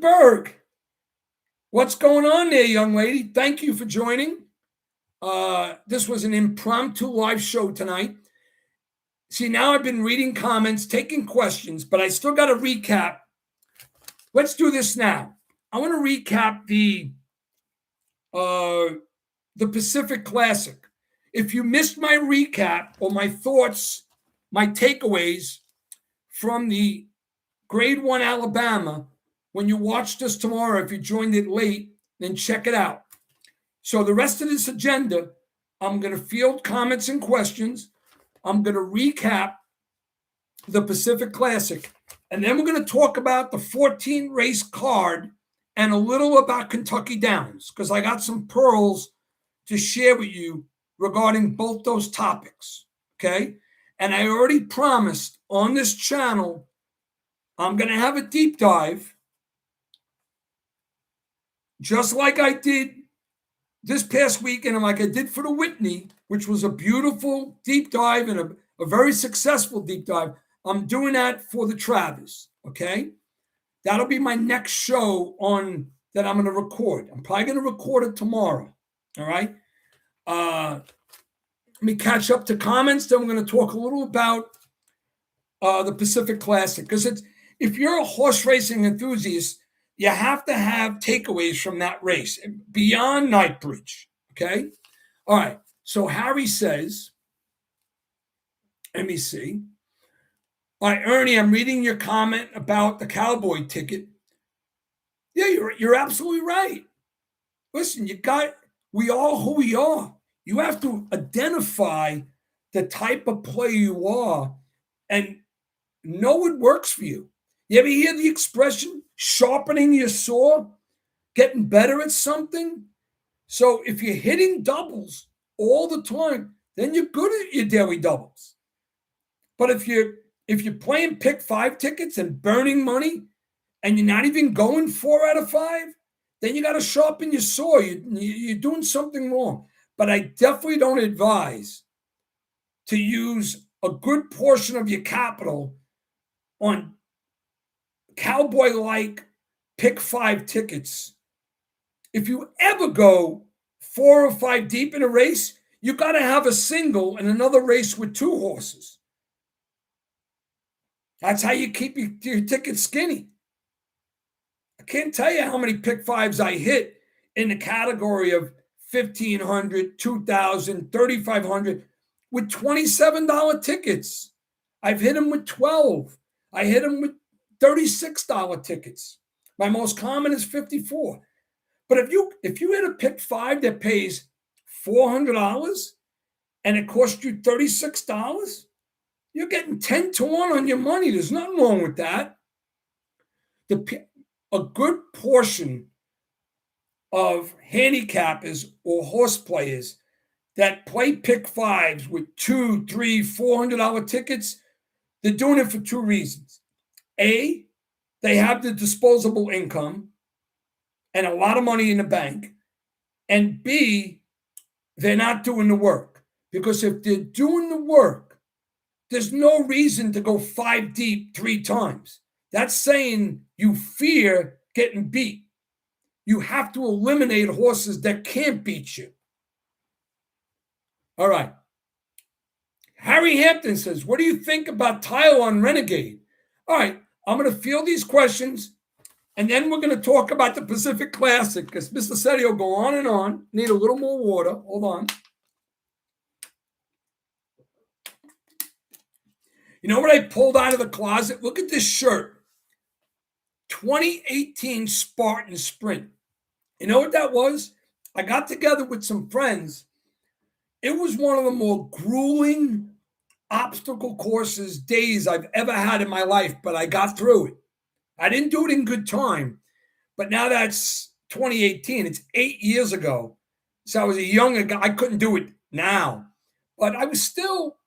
Berg, what's going on there, young lady? Thank you for joining. This was an impromptu live show tonight. See, now I've been reading comments, taking questions, but I still got to recap. Let's do this now. I want to recap the Pacific Classic. If you missed my recap or my thoughts, my takeaways from the Grade 1 Alabama, when you watch this tomorrow, if you joined it late, then check it out. So the rest of this agenda, I'm going to field comments and questions. I'm going to recap the Pacific Classic. And then we're going to talk about the 14 race card and a little about Kentucky Downs, because I got some pearls to share with you regarding both those topics. Okay. And I already promised on this channel, I'm going to have a deep dive. just like I did this past weekend and like I did for the Whitney, which was a beautiful deep dive and a very successful deep dive, I'm doing that for the Travers, okay? That'll be my next show on that I'm going to record. I'm probably going to record it tomorrow, all right? Let me catch up to comments, then we're going to talk a little about the Pacific Classic, because if you're a horse racing enthusiast, you have to have takeaways from that race beyond Knightbridge. Okay. All right. So Harry says, let me see. All right, Ernie, I'm reading your comment about the cowboy ticket. Yeah, you're absolutely right. Listen, we are who we are. You have to identify the type of player you are and know what works for you. You ever hear the expression sharpening your saw, getting better at something? So if you're hitting doubles all the time, then you're good at your daily doubles. But if you're playing pick 5 tickets and burning money and you're not even going 4 out of 5, then you got to sharpen your saw. You're doing something wrong. But I definitely don't advise to use a good portion of your capital on cowboy-like pick 5 tickets. If you ever go 4 or 5 deep in a race, you got to have a single in another race with 2 horses. That's how you keep your ticket skinny. I can't tell you how many pick 5s I hit in the category of $1,500, $2,000, $3,500 with $27 tickets. I've hit them with 12. I hit them with $36 tickets. My most common is 54. But if you hit a pick 5 that pays $400 and it costs you $36, you're getting 10 to 1 on your money. There's nothing wrong with that. A good portion of handicappers or horse players that play pick 5s with $200, $300, $400 tickets, they're doing it for 2 reasons. A, they have the disposable income and a lot of money in the bank. And B, they're not doing the work. Because if they're doing the work, there's no reason to go 5 deep 3 times. That's saying you fear getting beat. You have to eliminate horses that can't beat you. All right. Harry Hampton says, what do you think about Tyler on Renegade? All right. I'm going to field these questions, and then we're going to talk about the Pacific Classic because Mr. Setti will go on and on. Need a little more water. Hold on. You know what I pulled out of the closet? Look at this shirt. 2018 Spartan Sprint. You know what that was? I got together with some friends. It was one of the more grueling obstacle courses days I've ever had in my life, but I got through it. I didn't do it in good time, but now that's 2018. It's 8 years ago. So I was a younger guy. I couldn't do it now, but I was still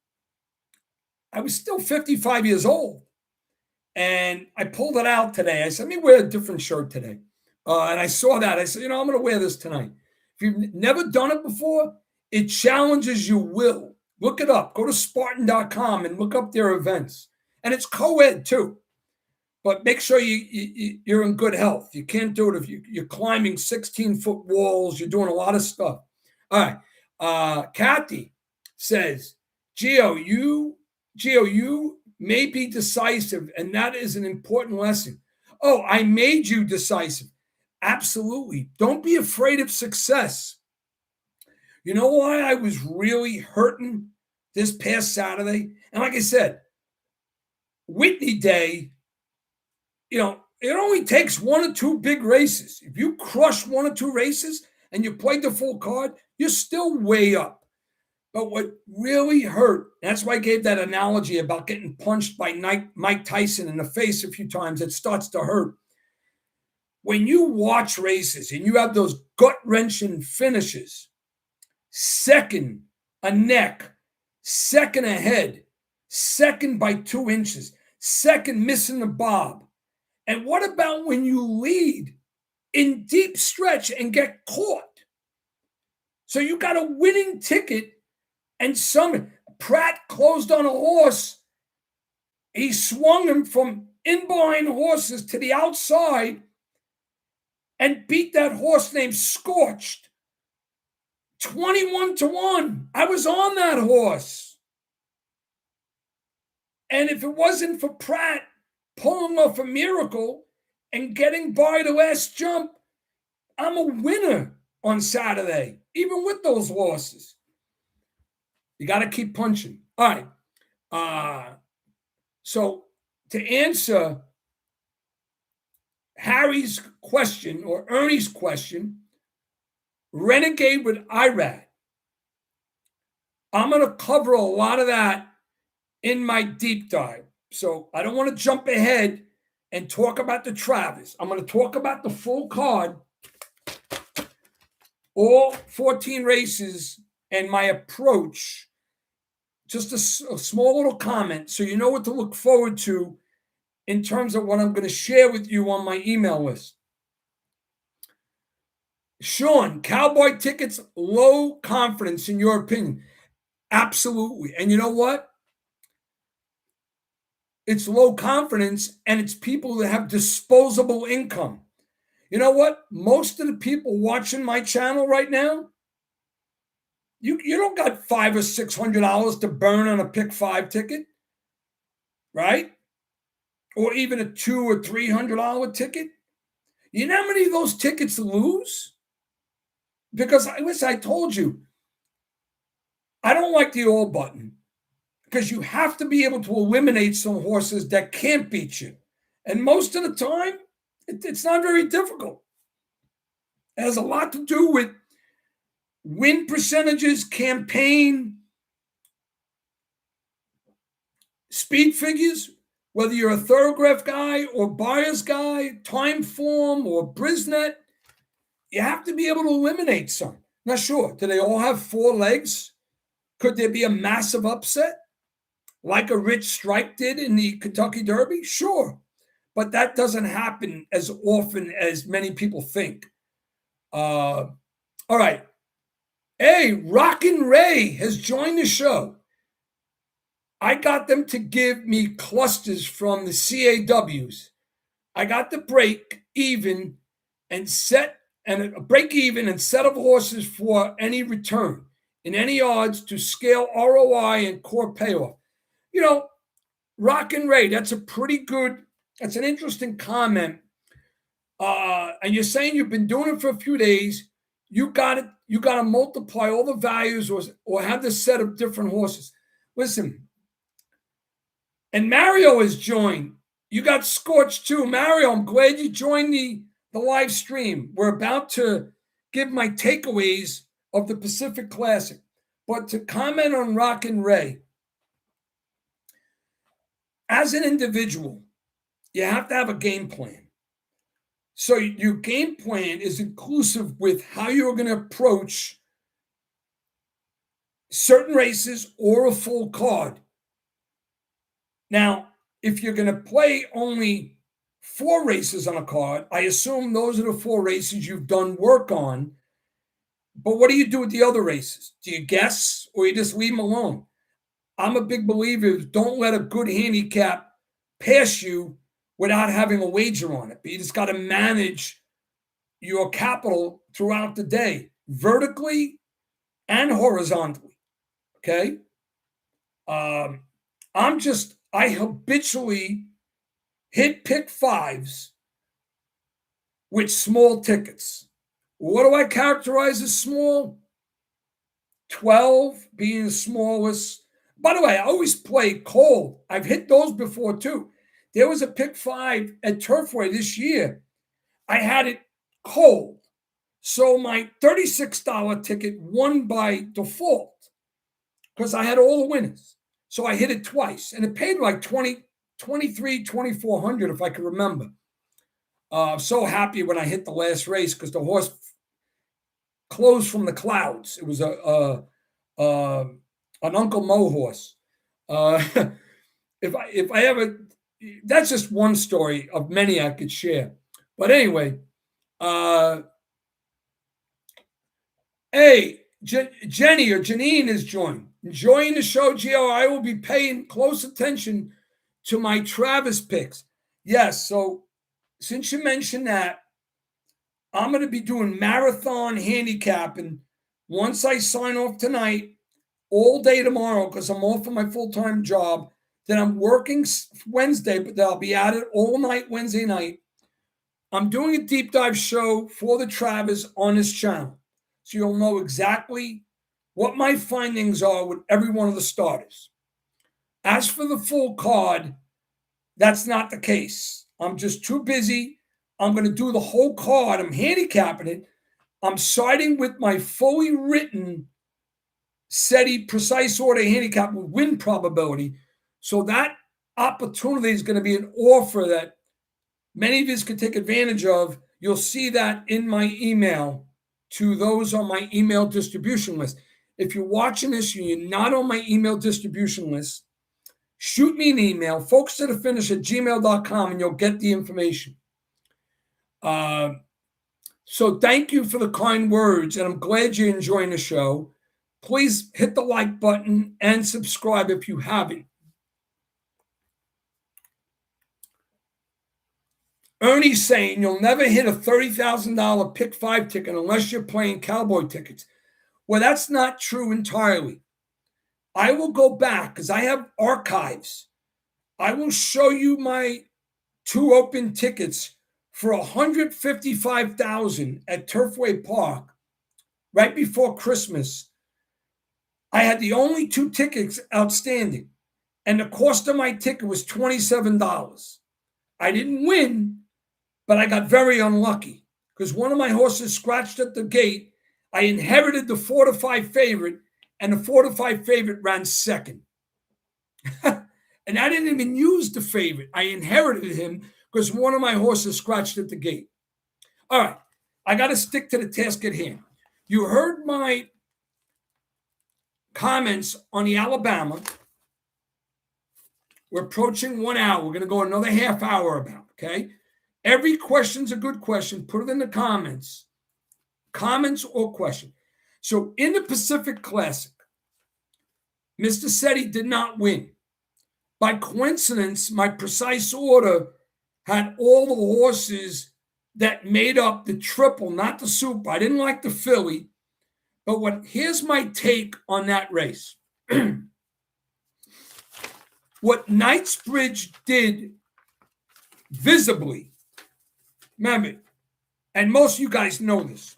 55 years old. And I pulled it out today. I said, let me wear a different shirt today. And I saw that. I said, I'm going to wear this tonight. If you've never done it before, it challenges your will. Look it up. Go to Spartan.com and look up their events. And it's co-ed too. But make sure you're in good health. You can't do it if you're climbing 16-foot walls. You're doing a lot of stuff. All right. Kathy says, Gio, you may be decisive, and that is an important lesson. Oh, I made you decisive. Absolutely. Don't be afraid of success. You know why I was really hurting this past Saturday? And like I said, Whitney Day, it only takes 1 or 2 big races. If you crush 1 or 2 races and you played the full card, you're still way up. But what really hurt, that's why I gave that analogy about getting punched by Mike Tyson in the face a few times, it starts to hurt. When you watch races and you have those gut-wrenching finishes, second a neck, second a head, second by 2 inches, second missing the bob. And what about when you lead in deep stretch and get caught. So you got a winning ticket, and Pratt closed on a horse. He swung him from in-behind horses to the outside and beat that horse named Scorched 21-1. I was on that horse. And if it wasn't for Pratt pulling off a miracle and getting by the last jump, I'm a winner on Saturday, even with those losses. You got to keep punching. All right. So to answer Harry's question or Ernie's question, Renegade with IRAD. I'm going to cover a lot of that in my deep dive. So I don't want to jump ahead and talk about the Travers. I'm going to talk about the full card, all 14 races, and my approach. Just a small little comment so you know what to look forward to in terms of what I'm going to share with you on my email list. Sean, Cowboy tickets, low confidence in your opinion. Absolutely. And you know what? It's low confidence, and it's people that have disposable income. You know what? Most of the people watching my channel right now, you don't got $500 or $600 to burn on a pick 5 ticket, right? Or even a $200 or $300 ticket. You know how many of those tickets lose? Because I told you, I don't like the all button, because you have to be able to eliminate some horses that can't beat you. And most of the time, it's not very difficult. It has a lot to do with win percentages, campaign, speed figures, whether you're a thoroughbred guy or buyer's guy, time form or Brisnet, you have to be able to eliminate some. Now, sure, do they all have 4 legs? Could there be a massive upset like a Rich Strike did in the Kentucky Derby? Sure. But that doesn't happen as often as many people think. All right. Hey, Rockin' Ray has joined the show. I got them to give me clusters from the CAWs. I got the break even and set of horses for any return in any odds to scale ROI and core payoff. You know, Rockin' Ray, that's an interesting comment. And you're saying you've been doing it for a few days. You got to multiply all the values or have this set of different horses. Listen, and Mario has joined. You got Scorched too. Mario, I'm glad you joined the live stream. We're about to give my takeaways of the Pacific Classic. But to comment on Rockin' Ray, as an individual, you have to have a game plan. So your game plan is inclusive with how you're going to approach certain races or a full card. Now, if you're going to play only 4 races on a card, I assume those are the 4 races you've done work on. But what do you do with the other races? Do you guess or you just leave them alone? I'm a big believer of don't let a good handicap pass you without having a wager on it. But you just got to manage your capital throughout the day, vertically and horizontally. Okay? I habitually hit pick 5s with small tickets. What do I characterize as small? 12 being the smallest. By the way, I always play cold. I've hit those before too. There was a pick 5 at Turfway this year. I had it cold. So my $36 ticket won by default because I had all the winners. So I hit it twice, and it paid like $2,400 if I could remember. So happy when I hit the last race because the horse closed from the clouds. It was an Uncle Mo horse. If I ever, that's just one story of many I could share. But anyway, Uh, hey, Jenny or Janine has joined. Enjoying the show, Gio. I will be paying close attention to my Travers picks. Yes, so since you mentioned that, I'm going to be doing marathon handicapping once I sign off tonight, all day tomorrow, because I'm off of my full-time job. Then I'm working Wednesday, but I'll be at it all night Wednesday night. I'm doing a deep dive show for the Travers on this channel. So you'll know exactly what my findings are with every one of the starters. As for the full card, that's not the case. I'm just too busy. I'm going to do the whole card. I'm handicapping it. I'm siding with my fully written SETI precise order handicap with win probability. So that opportunity is going to be an offer that many of you can take advantage of. You'll see that in my email to those on my email distribution list. If you're watching this and you're not on my email distribution list, shoot me an email, folks@gmail.com, and you'll get the information. So thank you for the kind words, and I'm glad you're enjoying the show. Please hit the like button and subscribe if you haven't. Ernie's saying you'll never hit a $30,000 pick 5 ticket unless you're playing cowboy tickets. Well, that's not true entirely. I will go back because I have archives. I will show you my 2 open tickets for $155,000 at Turfway Park right before Christmas. I had the only 2 tickets outstanding, and the cost of my ticket was $27. I didn't win, but I got very unlucky because one of my horses scratched at the gate. I inherited the 4-5 favorite, and the 4-5 favorite ran second. And I didn't even use the favorite. I inherited him because one of my horses scratched at the gate. All right, I got to stick to the task at hand. You heard my comments on the Alabama. We're approaching 1 hour. We're going to go another half hour about, okay? Every question's a good question. Put it in the comments. Comments or question. So in the Pacific Classic, Mr. SETI did not win. By coincidence, my precise order had all the horses that made up the triple, not the super. I didn't like the filly. But here's my take on that race. What Knightsbridge did visibly, remember, and most of you guys know this,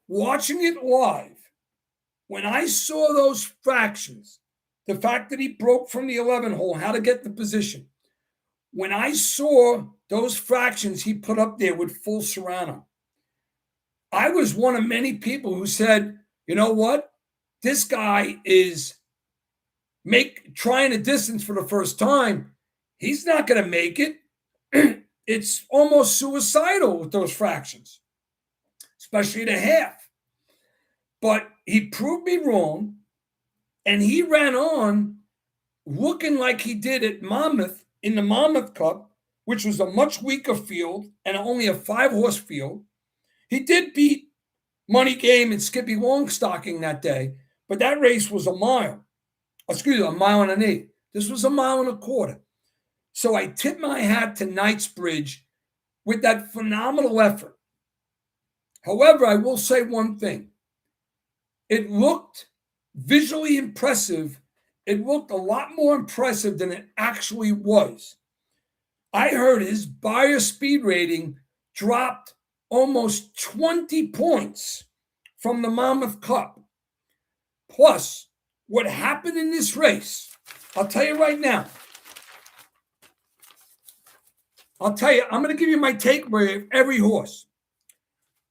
watching it live, when I saw those fractions, the fact that he broke from the 11 hole, how to get the position, when I saw those fractions he put up there with full Serrano, I was one of many people who said, you know what? This guy is trying a distance for the first time. He's not going to make it. It's almost suicidal with those fractions, especially the half. But he proved me wrong, and he ran on looking like he did at Monmouth in the Monmouth Cup, which was a much weaker field and only a 5-horse field. He did beat Money Game and Skippy Longstocking that day, but that race was a mile. Excuse me, a mile and an eighth. This was a mile and a quarter. So I tip my hat to Knightsbridge with that phenomenal effort. However, I will say one thing. It looked visually impressive. It looked a lot more impressive than it actually was. I heard his buyer speed rating dropped almost 20 points from the Monmouth Cup. Plus, what happened in this race, I'll tell you right now. I'm going to give you my takeaway of every horse.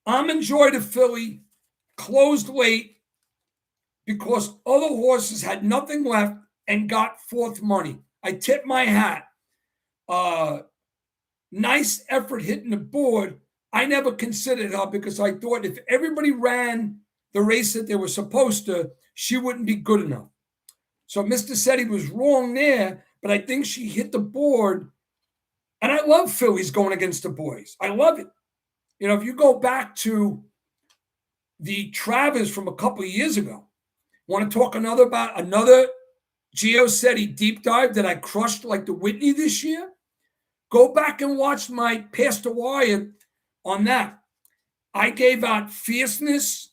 Enjoyed the filly, closed late because other horses had nothing left and got 4th money. I tip my hat. Nice effort hitting the board. I never considered her because I thought if everybody ran the race that they were supposed to, she wouldn't be good enough. So Mr. SETI was wrong there, but I think she hit the board. And I love fillies going against the boys. I love it. if you go back to the Travers from a couple of years ago, want to talk about another Geocetti deep dive that I crushed like the Whitney this year? Go back and watch my Past the Wire on that. I gave out Fierceness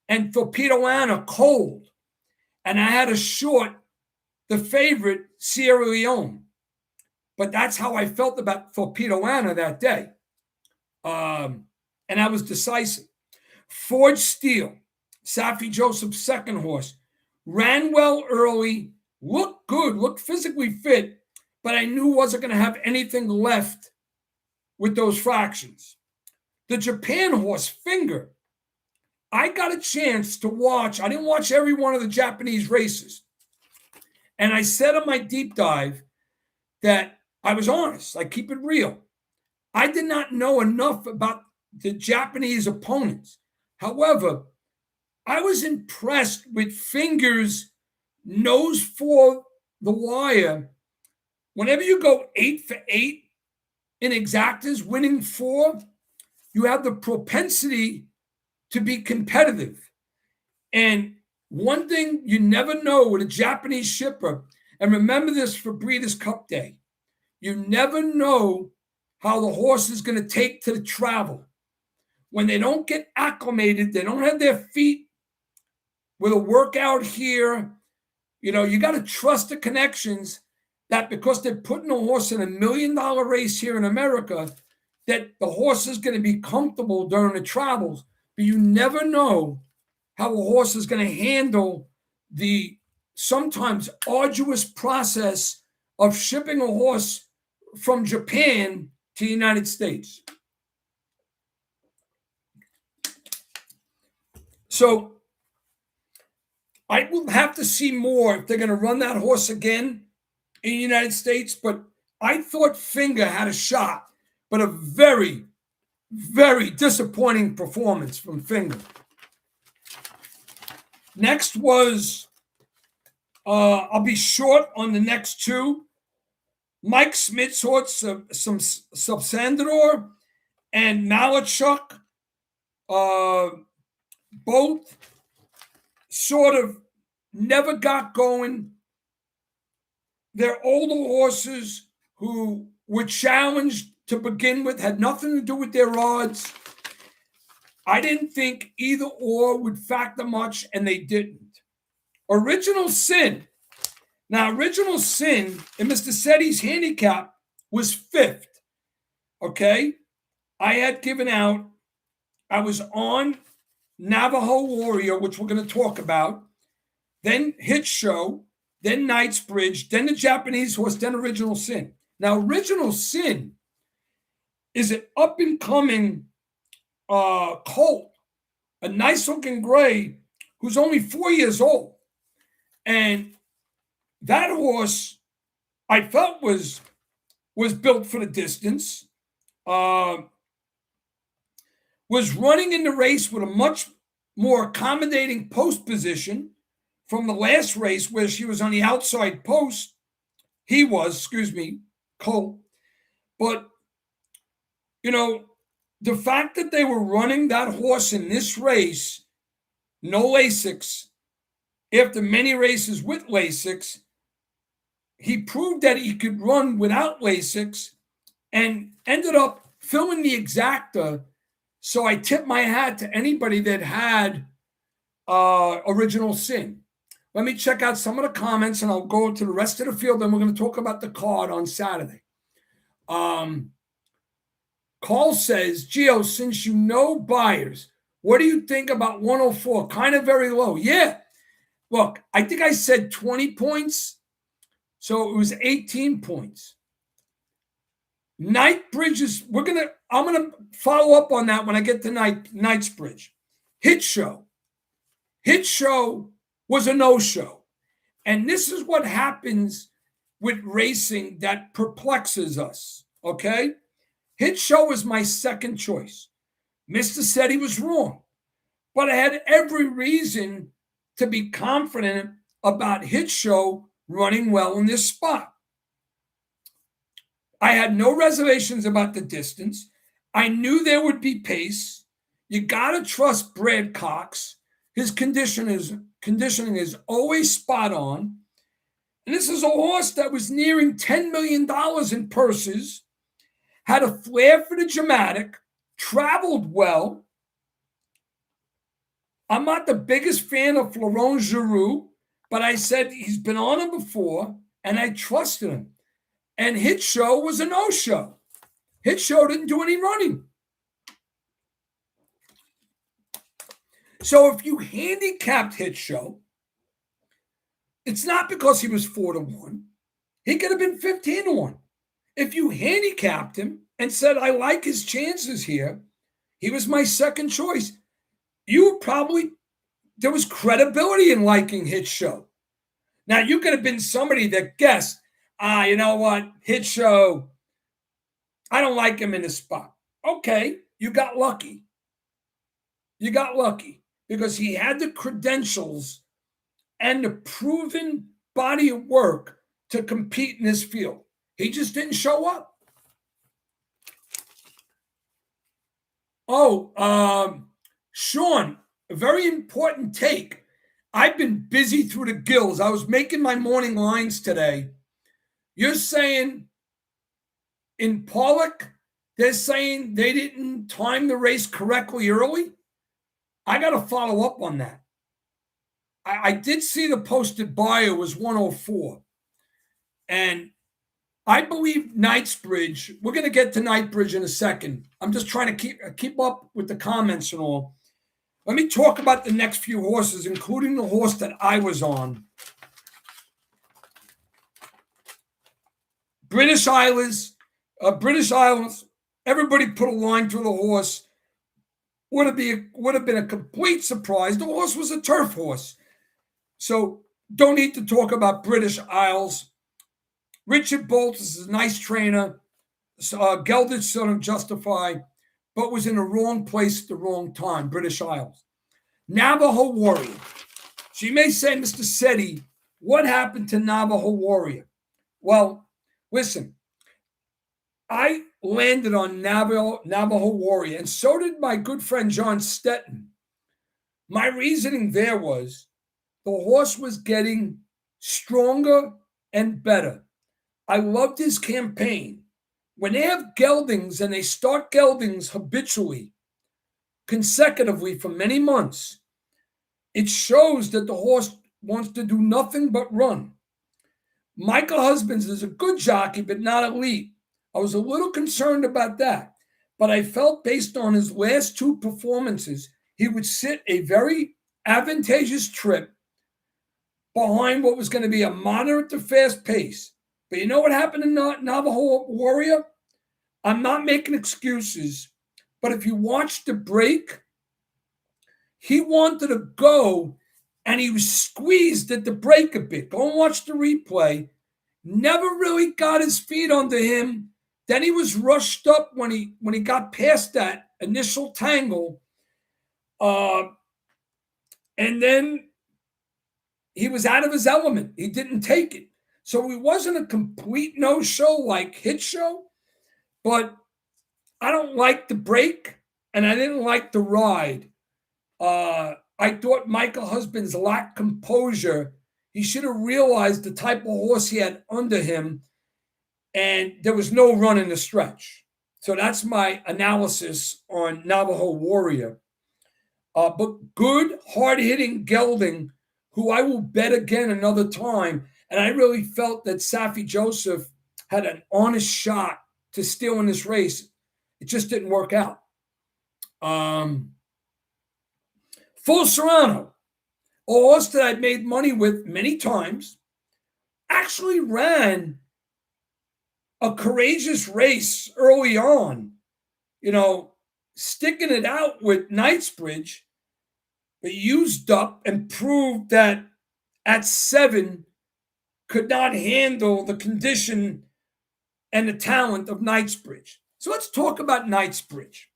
and Torpedo Anna cold, and I had a short the favorite Sierra Leone. But that's how I felt about Torpedo Anna that day. And I was decisive. Forged Steel, Safi Joseph's second horse, ran well early, looked good, looked physically fit, but I knew wasn't going to have anything left with those fractions. The Japan horse, Finger, I got a chance to watch. I didn't watch every one of the Japanese races. And I said on my deep dive that I was honest. I keep it real. I did not know enough about the Japanese opponents. However, I was impressed with Finger's nose for the wire. Whenever you go 8 for 8 in exactas, winning 4, you have the propensity to be competitive. And one thing you never know with a Japanese shipper, and remember this for Breeders' Cup Day, you never know how the horse is going to take to the travel. When they don't get acclimated, they don't have their feet with a workout here. You got to trust the connections that because they're putting a horse in $1 million race here in America, that the horse is going to be comfortable during the travels. But you never know how a horse is going to handle the sometimes arduous process of shipping a horse from Japan to the United States. So I will have to see more if they're going to run that horse again in the United States. But I thought Finger had a shot, but a very, very disappointing performance from Finger. Next was, I'll be short on the next two. Mike Smith's horse, some Subsandador and Malachuk, both sort of never got going. They're older horses who were challenged to begin with, had nothing to do with their odds. I didn't think either or would factor much, and they didn't. Original Sin. Now, Original Sin in Mr. Setti's handicap was 5th. Okay? I had given out, I was on Navajo Warrior, which we're going to talk about, then Hit Show, then Knightsbridge, then the Japanese horse, then Original Sin. Now, Original Sin is an up-and-coming colt, a nice-looking gray who's only 4 years old. And that horse, I felt was built for the distance, was running in the race with a much more accommodating post position from the last race where she was on the outside post. He was, Cole. But, the fact that they were running that horse in this race, no Lasix, after many races with Lasix, he proved that he could run without Lasix and ended up filling the exacta. So I tip my hat to anybody that had Original Sin. Let me check out some of the comments and I'll go to the rest of the field. Then we're going to talk about the card on Saturday. Carl says, Gio, since you know buyers, what do you think about 104? Kind of very low. Yeah. Look, I think I said 20 points. So it was 18 points. Knightsbridge is, I'm going to follow up on that when I get to Knightsbridge. Hit Show. Hit Show was a no-show. And this is what happens with racing that perplexes us, okay? Hit Show was my second choice. Mr. said he was wrong. But I had every reason to be confident about Hit Show running well in this spot. I had no reservations about the distance. I knew there would be pace. You got to trust Brad Cox. His conditioning is always spot on. And this is a horse that was nearing $10 million in purses, had a flair for the dramatic, traveled well. I'm not the biggest fan of Florent Geroux, but I said he's been on him before, and I trusted him. And Hit Show was a no-show. Hit Show didn't do any running. So if you handicapped Hit Show, it's not because he was 4-1. He could have been 15-1. If you handicapped him and said, I like his chances here, he was my second choice. There was credibility in liking Hit Show. Now, you could have been somebody that guessed, you know what, Hit Show, I don't like him in this spot. Okay, you got lucky. You got lucky because he had the credentials and the proven body of work to compete in this field. He just didn't show up. Sean, a very important take. I've been busy through the gills. I was making my morning lines today. You're saying in Pollock, they're saying they didn't time the race correctly early? I got to follow up on that. I did see the posted bio was 104. And I believe Knightsbridge, we're going to get to Knightsbridge in a second. I'm just trying to keep up with the comments and all. Let me talk about the next few horses, including the horse that I was on. British Islands, everybody put a line through the horse. Would have been a complete surprise. The horse was a turf horse. So don't need to talk about British Isles. Richard Bolt is a nice trainer. Gelded son of Justify, but was in the wrong place at the wrong time, British Isles. Navajo Warrior. So you may say, Mr. Setti, what happened to Navajo Warrior? Well, listen, I landed on Navajo Warrior, and so did my good friend John Stetton. My reasoning there was the horse was getting stronger and better. I loved his campaign. When they have geldings and they start geldings habitually, consecutively for many months, it shows that the horse wants to do nothing but run. Michael Husbands is a good jockey, but not elite. I was a little concerned about that, but I felt based on his last two performances, he would sit a very advantageous trip behind what was going to be a moderate to fast pace. But you know what happened in Navajo Warrior? I'm not making excuses, but if you watch the break, he wanted to go and he was squeezed at the break a bit. Go and watch the replay. Never really got his feet under him. Then he was rushed up when he got past that initial tangle. And then he was out of his element. He didn't take it. So he wasn't a complete no-show like Hit Show, but I don't like the break, and I didn't like the ride. I thought Michael Husbands lacked composure. He should have realized the type of horse he had under him, and there was no run in the stretch. So that's my analysis on Navajo Warrior. But good, hard-hitting gelding, who I will bet again another time. And I really felt that Safi Joseph had an honest shot to steal in this race. It just didn't work out. Full Serrano, a horse that I've made money with many times, actually ran a courageous race early on, sticking it out with Knightsbridge, but used up and proved that at 7 could not handle the condition and the talent of Knightsbridge. So let's talk about Knightsbridge.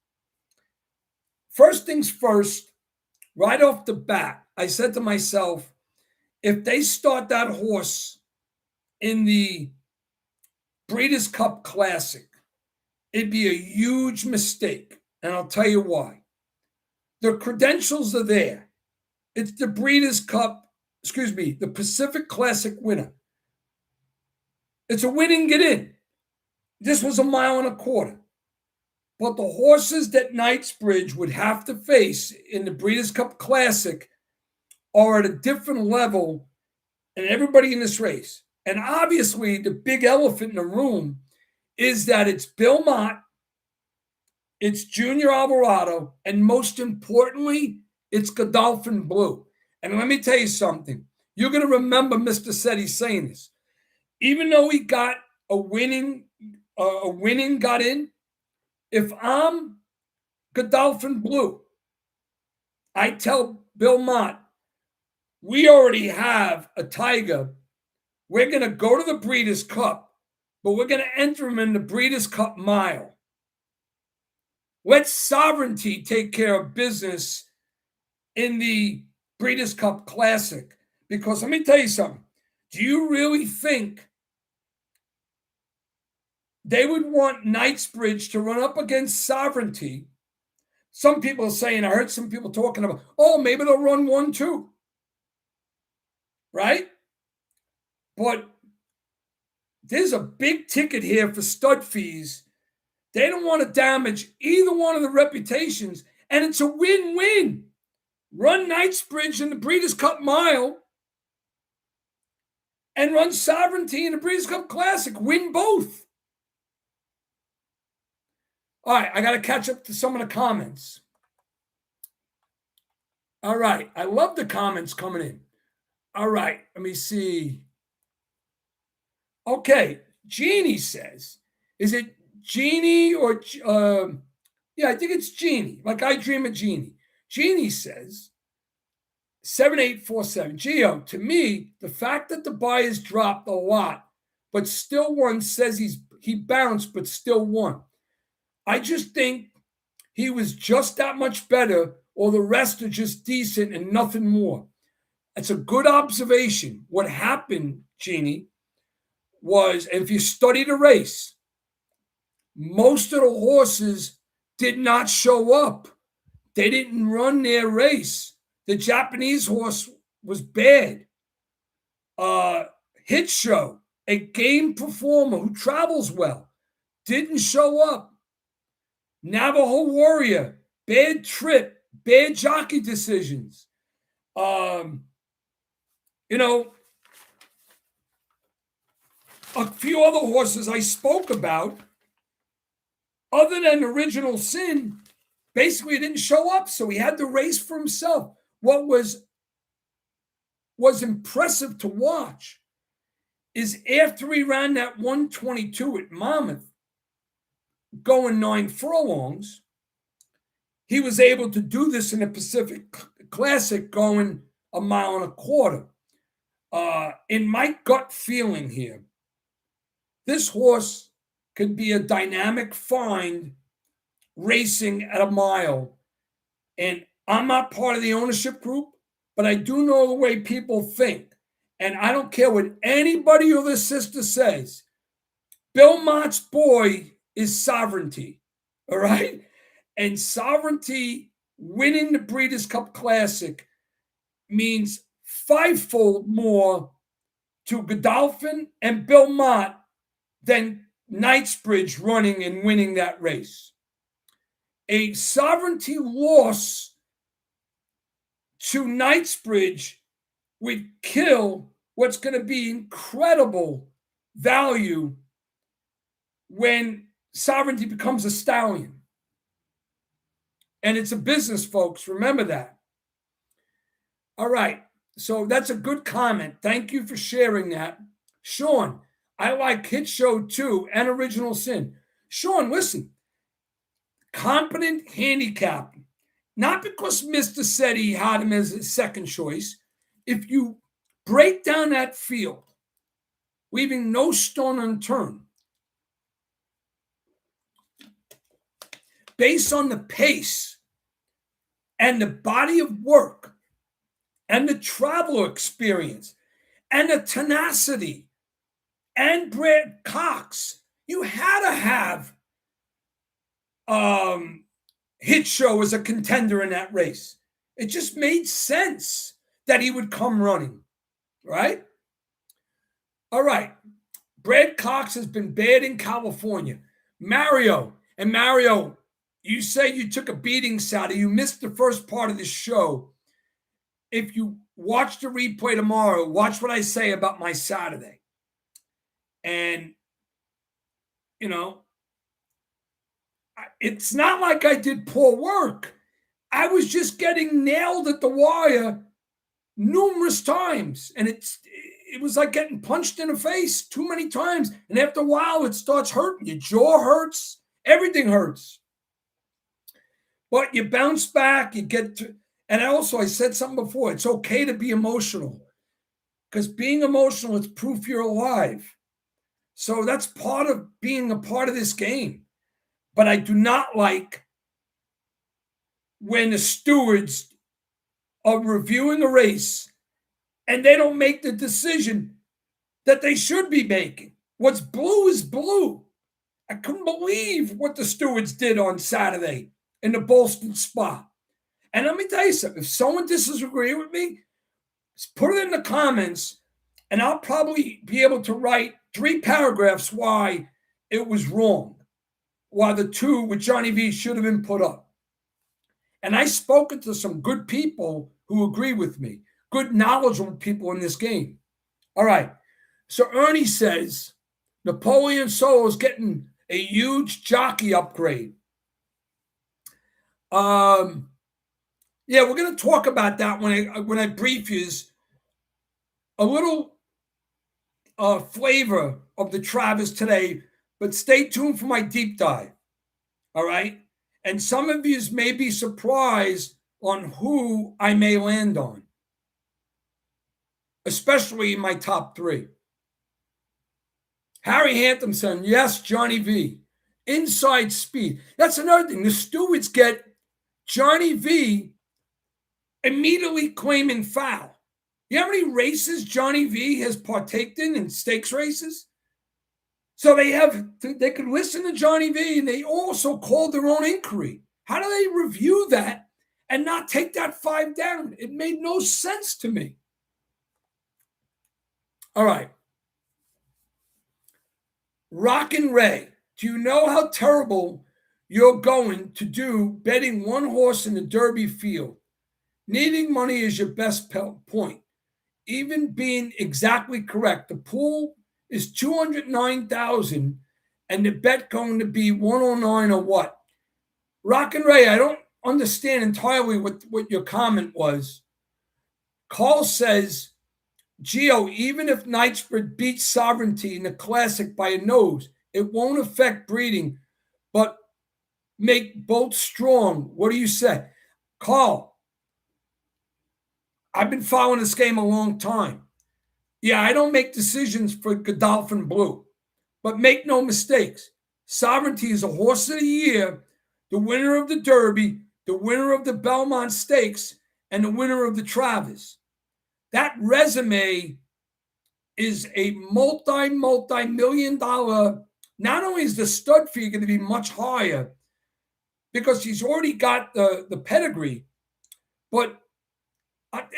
First things first, right off the bat, I said to myself, if they start that horse in the Breeders' Cup Classic, it'd be a huge mistake. And I'll tell you why. The credentials are there. It's the Breeders' Cup, the Pacific Classic winner. It's a win and get in. This was 1.25 miles. But the horses that Knightsbridge would have to face in the Breeders' Cup Classic are at a different level than everybody in this race. And obviously, the big elephant in the room is that it's Bill Mott, it's Junior Alvarado, and most importantly, it's Godolphin Blue. And let me tell you something. You're going to remember Mr. Setti saying this. Even though he got a winning got in, if I'm Godolphin Blue, I tell Bill Mott, we already have a Tiger. We're going to go to the Breeders' Cup, but we're going to enter him in the Breeders' Cup Mile. Let Sovereignty take care of business in the Breeders' Cup Classic. Because let me tell you something. Do you really think they would want Knightsbridge to run up against Sovereignty? Some people are saying, I heard some people talking about, oh, maybe they'll run 1-2. Right? But there's a big ticket here for stud fees. They don't want to damage either one of the reputations, and it's a win-win. Run Knightsbridge in the Breeders' Cup Mile and run Sovereignty in the Breeders' Cup Classic. Win both. All right, I got to catch up to some of the comments. All right, I love the comments coming in. All right, let me see. Okay, Jeannie says, is it Jeannie or, I think it's Jeannie, like I Dream of Jeannie. Jeannie says, 7847, Geo, to me, the fact that the buyers dropped a lot, but still won says he bounced, but still won. I just think he was just that much better, or the rest are just decent and nothing more. That's a good observation. What happened, Jeannie, was, if you study the race, most of the horses did not show up. They didn't run their race. The Japanese horse was bad. Hit Show, a game performer who travels well, didn't show up. Navajo Warrior, bad trip, bad jockey decisions. A few other horses I spoke about, other than Original Sin, basically didn't show up, so he had to race for himself. What was impressive to watch is after he ran that 122 at Monmouth, going 9 furlongs, he was able to do this in the Pacific Classic, going 1.25 miles. In my gut feeling here, this horse could be a dynamic find racing at a mile. And I'm not part of the ownership group, but I do know the way people think. And I don't care what anybody or their sister says. Bill Mott's boy is Sovereignty, all right? And Sovereignty winning the Breeders' Cup Classic means fivefold more to Godolphin and Bill Mott than Knightsbridge running and winning that race. A Sovereignty loss to Knightsbridge would kill what's going to be incredible value when Sovereignty becomes a stallion. And it's a business, folks. Remember that. All right. So that's a good comment. Thank you for sharing that. Sean, I like Hit Show too and Original Sin. Sean, listen. Competent handicapping. Not because Mr. Setti had him as his second choice. If you break down that field, leaving no stone unturned, based on the pace and the body of work and the travel experience and the tenacity and Brad Cox, you had to have Hit Show as a contender in that race. It just made sense that he would come running, right? All right. Brad Cox has been bad in California. Mario, you say you took a beating Saturday. You missed the first part of the show. If you watch the replay tomorrow, watch what I say about my Saturday. And, you know, it's not like I did poor work. I was just getting nailed at the wire numerous times. And it was like getting punched in the face too many times. And after a while, it starts hurting. Your jaw hurts. Everything hurts. But you bounce back. You get to, and also, I said something before. It's okay to be emotional. Because being emotional is proof you're alive. So that's part of being a part of this game. But I do not like when the stewards are reviewing a race and they don't make the decision that they should be making. What's blue is blue. I couldn't believe what the stewards did on Saturday in the Boston spot. And let me tell you something. If someone disagrees with me, put it in the comments, and I'll probably be able to write 3 paragraphs why it was wrong, why the 2 with Johnny V should have been put up. And I've spoken to some good people who agree with me, good, knowledgeable people in this game. All right. So Ernie says Napoleon Solo is getting a huge jockey upgrade. Yeah, we're going to talk about that when I brief you. A little flavor of the Travers today, but stay tuned for my deep dive. All right. And some of you may be surprised on who I may land on, especially in my top 3. Harry Hamptonson, yes, Johnny V. Inside speed. That's another thing. The stewards get Johnny V immediately claiming foul. You know how many races Johnny V has partaken in stakes races? So they could listen to Johnny V, and they also called their own inquiry. How do they review that and not take that 5 down? It made no sense to me. All right. Rockin' Ray, do you know how terrible you're going to do betting one horse in the Derby field? Needing money is your best point. Even being exactly correct, the pool is 209,000 and the bet going to be 109 or what? Rockin' Ray, I don't understand entirely what your comment was. Carl says, Gio, even if Knightsbridge beats Sovereignty in the Classic by a nose, it won't affect breeding, but make both strong. What do you say? Carl, I've been following this game a long time. Yeah, I don't make decisions for Godolphin Blue, but make no mistakes. Sovereignty is a horse of the year, the winner of the Derby, the winner of the Belmont Stakes, and the winner of the Travers. That resume is a multi-million dollar. Not only is the stud fee going to be much higher because he's already got the pedigree, but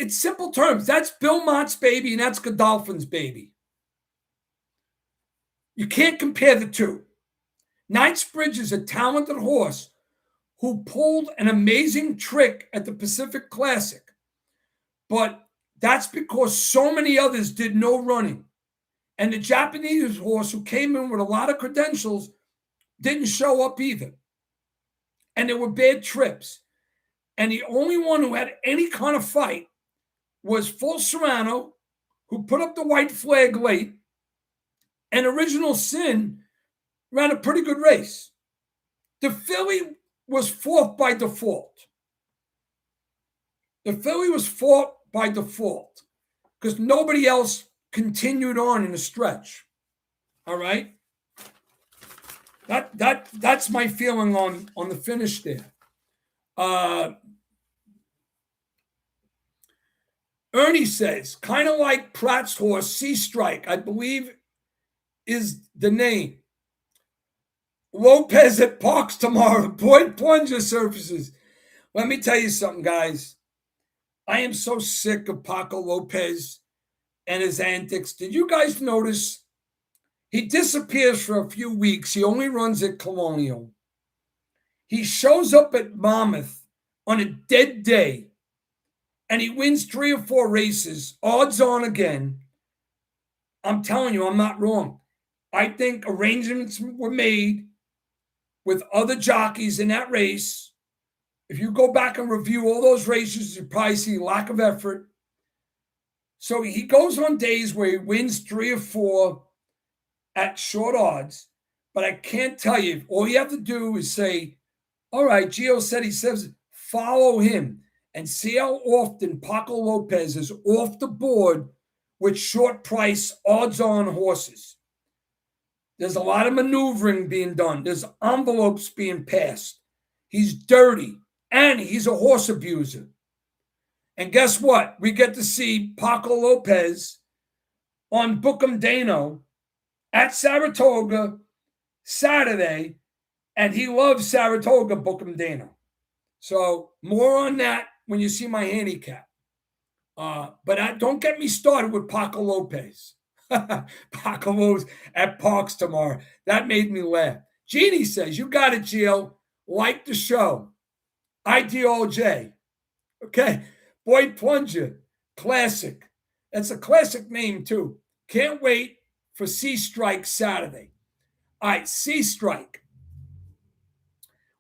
in simple terms, that's Belmont's baby and that's Godolphin's baby. You can't compare the two. Knightsbridge is a talented horse who pulled an amazing trick at the Pacific Classic, but that's because so many others did no running. And the Japanese horse who came in with a lot of credentials didn't show up either. And there were bad trips. And the only one who had any kind of fight was Full Serrano, who put up the white flag late, and Original Sin ran a pretty good race. The filly was fourth by default. The filly was fourth by default because nobody else continued on in the stretch. All right? That's my feeling on the finish there. Ernie says, kind of like Pratt's horse, Sea Strike, I believe is the name. Lopez at Parks tomorrow. Boyd plunger surfaces. Let me tell you something, guys. I am so sick of Paco Lopez and his antics. Did you guys notice he disappears for a few weeks? He only runs at Colonial. He shows up at Monmouth on a dead day and he wins 3 or 4 races, odds on again. I'm telling you, I'm not wrong. I think arrangements were made with other jockeys in that race. If you go back and review all those races, you probably see lack of effort. So he goes on days where he wins 3 or 4 at short odds. But I can't tell you, all you have to do is say, all right, Gio said, he says, follow him and see how often Paco Lopez is off the board with short price odds on horses. There's a lot of maneuvering being done. There's envelopes being passed. He's dirty and he's a horse abuser. And guess what? We get to see Paco Lopez on Bookham Dano at Saratoga Saturday, and he loves Saratoga Bookham Dano. So more on that when you see my handicap. But don't get me started with Paco Lopez. Paco Lopez at Parks tomorrow. That made me laugh. Jeannie says, you got it, Gio. Like the show. IDOJ. Okay. Boyd Plunger. Classic. That's a classic name, too. Can't wait for Sea Strike Saturday. All right, Sea Strike.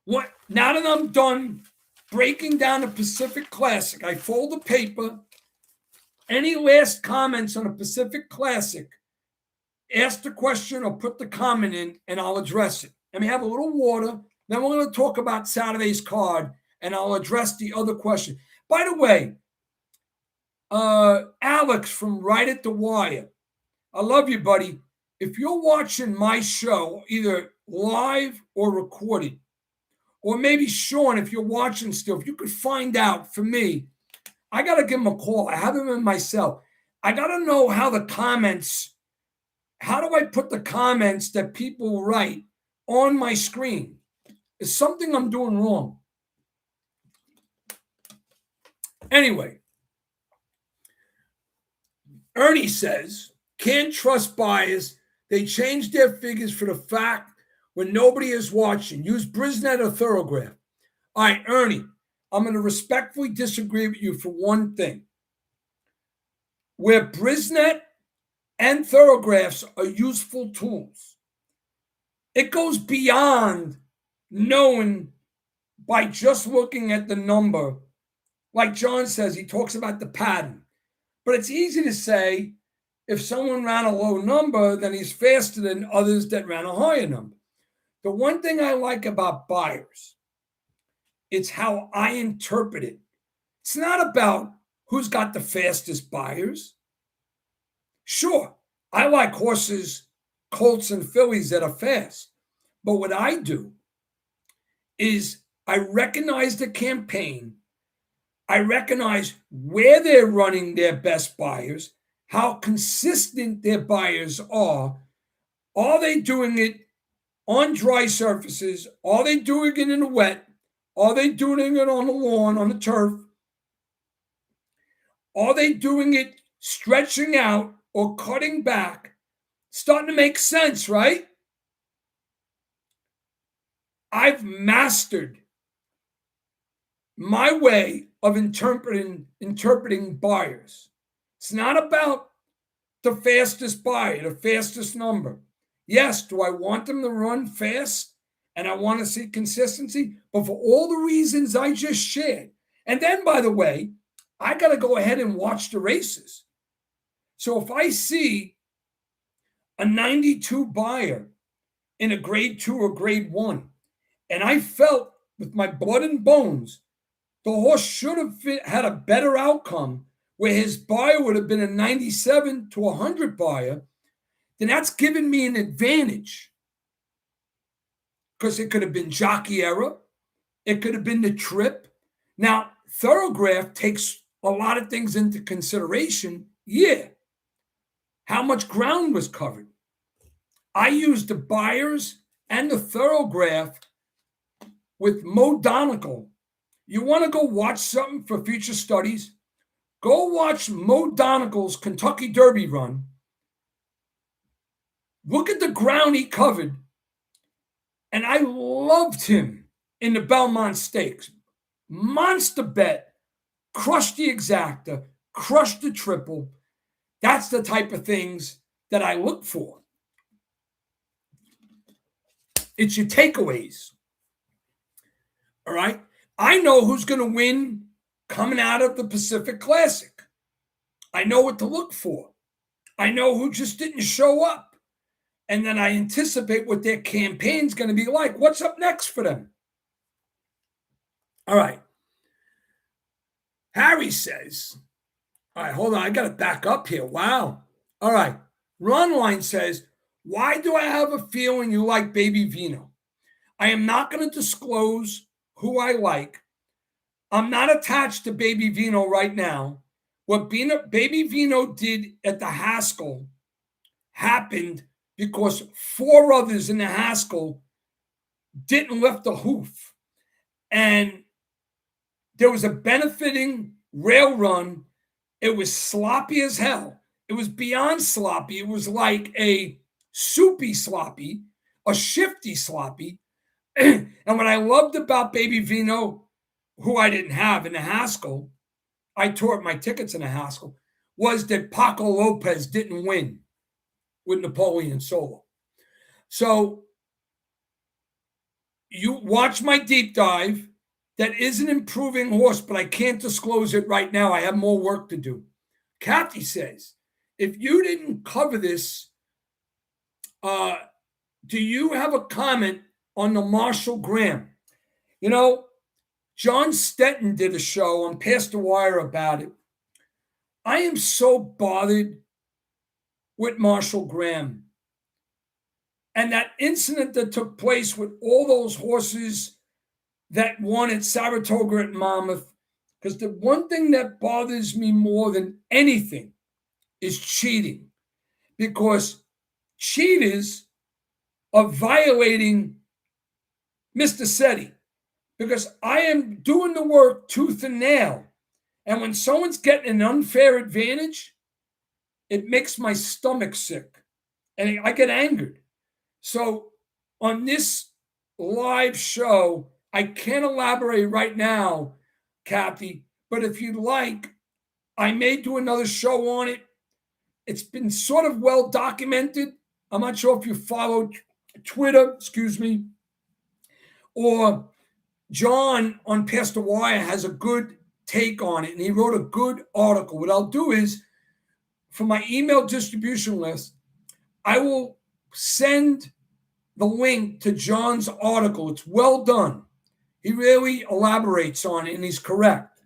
What? Now that I'm done breaking down the Pacific Classic, I fold the paper. Any last comments on the Pacific Classic, ask the question or put the comment in, and I'll address it. Let me have a little water. Then we're going to talk about Saturday's card, and I'll address the other question. By the way, Alex from Right at the Wire, I love you, buddy. If you're watching my show, either live or recorded, or maybe Sean, if you're watching still, if you could find out for me, I got to give him a call. I have him in myself. I got to know how the comments, how do I put the comments that people write on my screen? Is something I'm doing wrong? Anyway, Ernie says, can't trust buyers. They change their figures for the fact when nobody is watching. Use Brisnet or Thoroughgraph. All right, Ernie, I'm going to respectfully disagree with you for one thing. Where Brisnet and Thoroughgraphs are useful tools, it goes beyond knowing by just looking at the number. Like John says, he talks about the pattern. But it's easy to say if someone ran a low number, then he's faster than others that ran a higher number. The one thing I like about buyers, it's how I interpret it. It's not about who's got the fastest buyers. Sure, I like horses, colts, and fillies that are fast. But what I do is I recognize the campaign. I recognize where they're running their best buyers, how consistent their buyers are. Are they doing it on dry surfaces? Are they doing it in the wet? Are they doing it on the lawn, on the turf? Are they doing it stretching out or cutting back? Starting to make sense, right? I've mastered my way of interpreting buyers. It's not about the fastest buyer, the fastest number. Yes, do I want them to run fast? And I want to see consistency, but for all the reasons I just shared. And then, by the way, I got to go ahead and watch the races. So if I see a 92 buyer in a grade 2 or grade 1, and I felt with my blood and bones, the horse should have had a better outcome where his buyer would have been a 97 to 100 buyer, then that's given me an advantage. Because it could have been jockey error. It could have been the trip. Now, Thoroughgraph takes a lot of things into consideration. Yeah. How much ground was covered? I used the buyers and the Thoroughgraph with Mo Donegal. You want to go watch something for future studies? Go watch Mo Donegal's Kentucky Derby run. Look at the ground he covered. And I loved him in the Belmont Stakes. Monster bet, crushed the exacta, crushed the triple. That's the type of things that I look for. It's your takeaways. All right. I know who's going to win coming out of the Pacific Classic. I know what to look for. I know who just didn't show up. And then I anticipate what their campaign's going to be like. What's up next for them? All right. Harry says, all right, hold on. I got to back up here. Wow. All right. Ronline says, why do I have a feeling you like Baby Vino? I am not going to disclose who I like. I'm not attached to Baby Vino right now. What Baby Vino did at the Haskell happened because 4 others in the Haskell didn't lift a hoof. And there was a benefiting rail run. It was sloppy as hell. It was beyond sloppy. It was like a soupy sloppy, a shifty sloppy. And what I loved about Baby Vino, who I didn't have in the Haskell, I tore up my tickets in the Haskell, was that Paco Lopez didn't win with Napoleon Solo. So you watch my deep dive. That is an improving horse, but I can't disclose it right now. I have more work to do. Kathy says, if you didn't cover this, do you have a comment on the Marshall Graham? You know, John Stetton did a show on Past the Wire about it. I am so bothered with Marshall Graham. And that incident that took place with all those horses that won at Saratoga at Monmouth, because the one thing that bothers me more than anything is cheating, because cheaters are violating Mr. Setti, because I am doing the work tooth and nail. And when someone's getting an unfair advantage, it makes my stomach sick and I get angered. So on this live show, I can't elaborate right now, Kathy, but if you'd like, I may do another show on it. It's been sort of well documented. I'm not sure if you follow Twitter, or John on Past the Wire has a good take on it, and he wrote a good article. What I'll do is, for my email distribution list, I will send the link to John's article. It's well done. He really elaborates on it, and he's correct.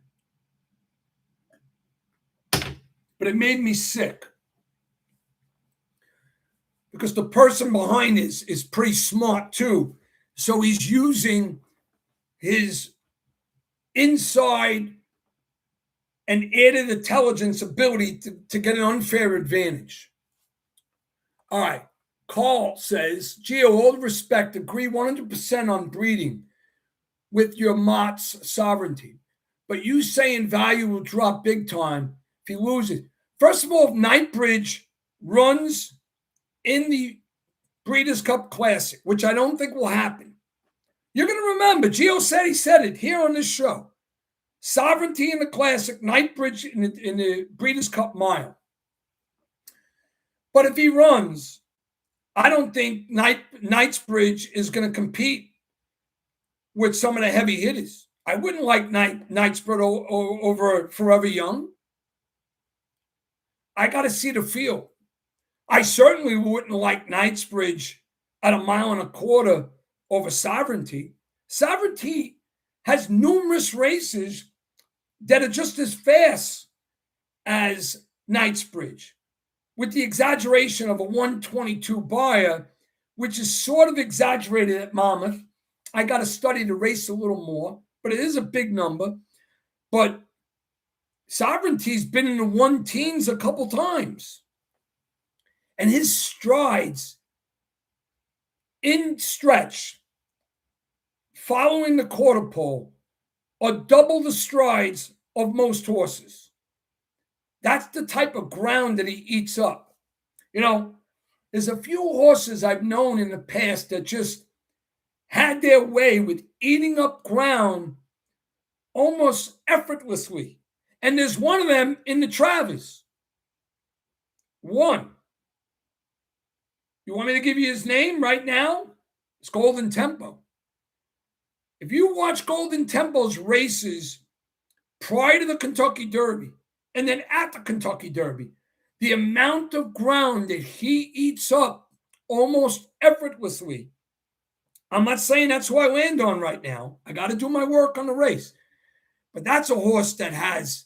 But it made me sick, because the person behind this is pretty smart too. So he's using his inside and added intelligence ability to get an unfair advantage. All right. Carl says, Gio, all the respect, agree 100% on breeding with your Mott's sovereignty. But you saying value will drop big time if he loses. First of all, if Knightbridge runs in the Breeders' Cup Classic, which I don't think will happen, you're going to remember, Gio said it here on this show. Sovereignty in the Classic, Knightbridge in the Breeders' Cup Mile. But if he runs, I don't think Knightsbridge is going to compete with some of the heavy hitters. I wouldn't like Knightsbridge over Forever Young. I got to see the field. I certainly wouldn't like Knightsbridge at 1.25 miles over Sovereignty. Sovereignty has numerous races that are just as fast as Knightsbridge, with the exaggeration of a 122 buyer, which is sort of exaggerated at Monmouth. I got to study the race a little more, but it is a big number. But Sovereignty's been in the 1-teens a couple times. And his strides in stretch, following the quarter pole, are double the strides of most horses. That's the type of ground that he eats up. There's a few horses I've known in the past that just had their way with eating up ground almost effortlessly. And there's one of them in the Travers. One. You want me to give you his name right now? It's Golden Tempo. If you watch Golden Tempo's races prior to the Kentucky Derby and then at the Kentucky Derby, the amount of ground that he eats up almost effortlessly. I'm not saying that's who I land on right now. I got to do my work on the race. But that's a horse that has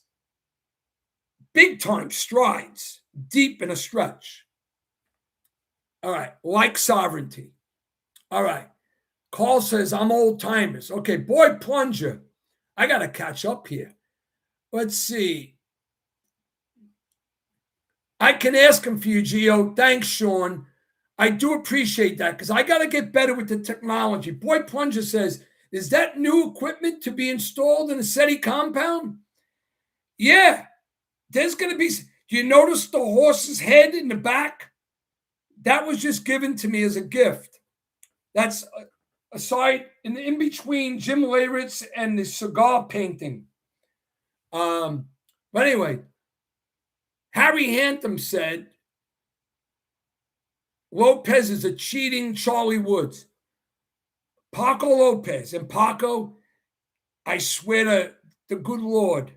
big time strides deep in a stretch. All right. Like Sovereignty. All right. Carl says, I'm old timers. Okay. Boy Plunger. I got to catch up here. Let's see. I can ask him for you, Gio. Thanks, Sean. I do appreciate that because I got to get better with the technology. Boy Plunger says, is that new equipment to be installed in a SETI compound? Yeah. There's going to be, do you notice the horse's head in the back? That was just given to me as a gift. That's a side in between Jim Leyritz and the cigar painting. But anyway, Harry Hantham said, Lopez is a cheating Charlie Woods. Paco Lopez. And Paco, I swear to the good Lord,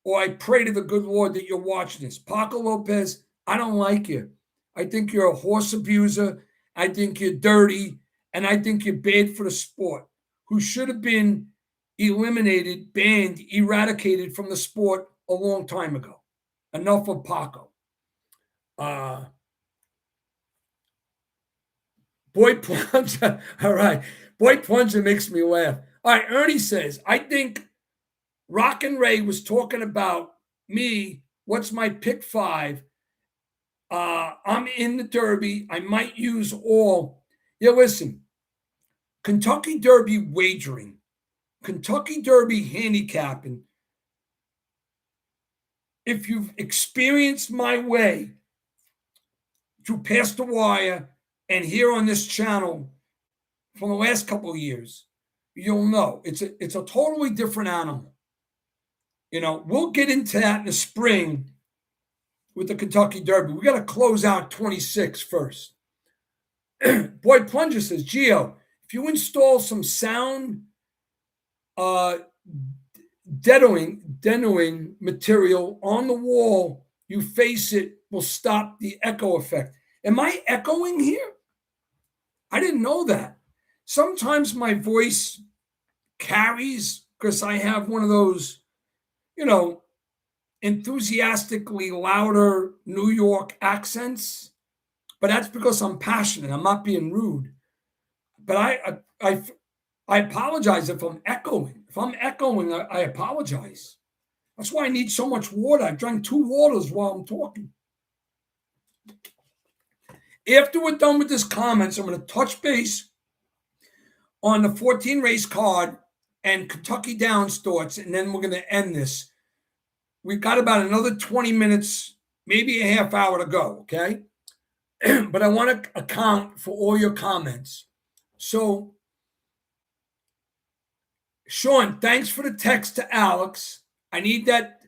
or I pray to the good Lord that you're watching this. Paco Lopez, I don't like you. I think you're a horse abuser. I think you're dirty. And I think you're bad for the sport, who should have been eliminated, banned, eradicated from the sport a long time ago. Enough of Paco. Boy Plunger. All right. Boy Plunger makes me laugh. All right. Ernie says, I think Rock and Ray was talking about me. What's my pick 5? I'm in the Derby. I might use all. Yeah, listen. Kentucky Derby wagering. Kentucky Derby handicapping. If you've experienced my way through Past the Wire and here on this channel for the last couple of years, you'll know it's a totally different animal. We'll get into that in the spring with the Kentucky Derby. We got to close out 26 first. Boy Plunger says, Gio, if you install some sound deadening material on the wall, you face it, will stop the echo effect. Am I echoing here? I didn't know that. Sometimes my voice carries because I have one of those, enthusiastically louder New York accents, but that's because I'm passionate. I'm not being rude. But I apologize if I'm echoing. If I'm echoing, I apologize. That's why I need so much water. I've drank 2 waters while I'm talking. After we're done with this comments, I'm going to touch base on the 14 race card and Kentucky Downs thoughts, and then we're going to end this. We've got about another 20 minutes, maybe a half hour to go, okay? But I want to account for all your comments. So, Sean, thanks for the text to Alex. I need that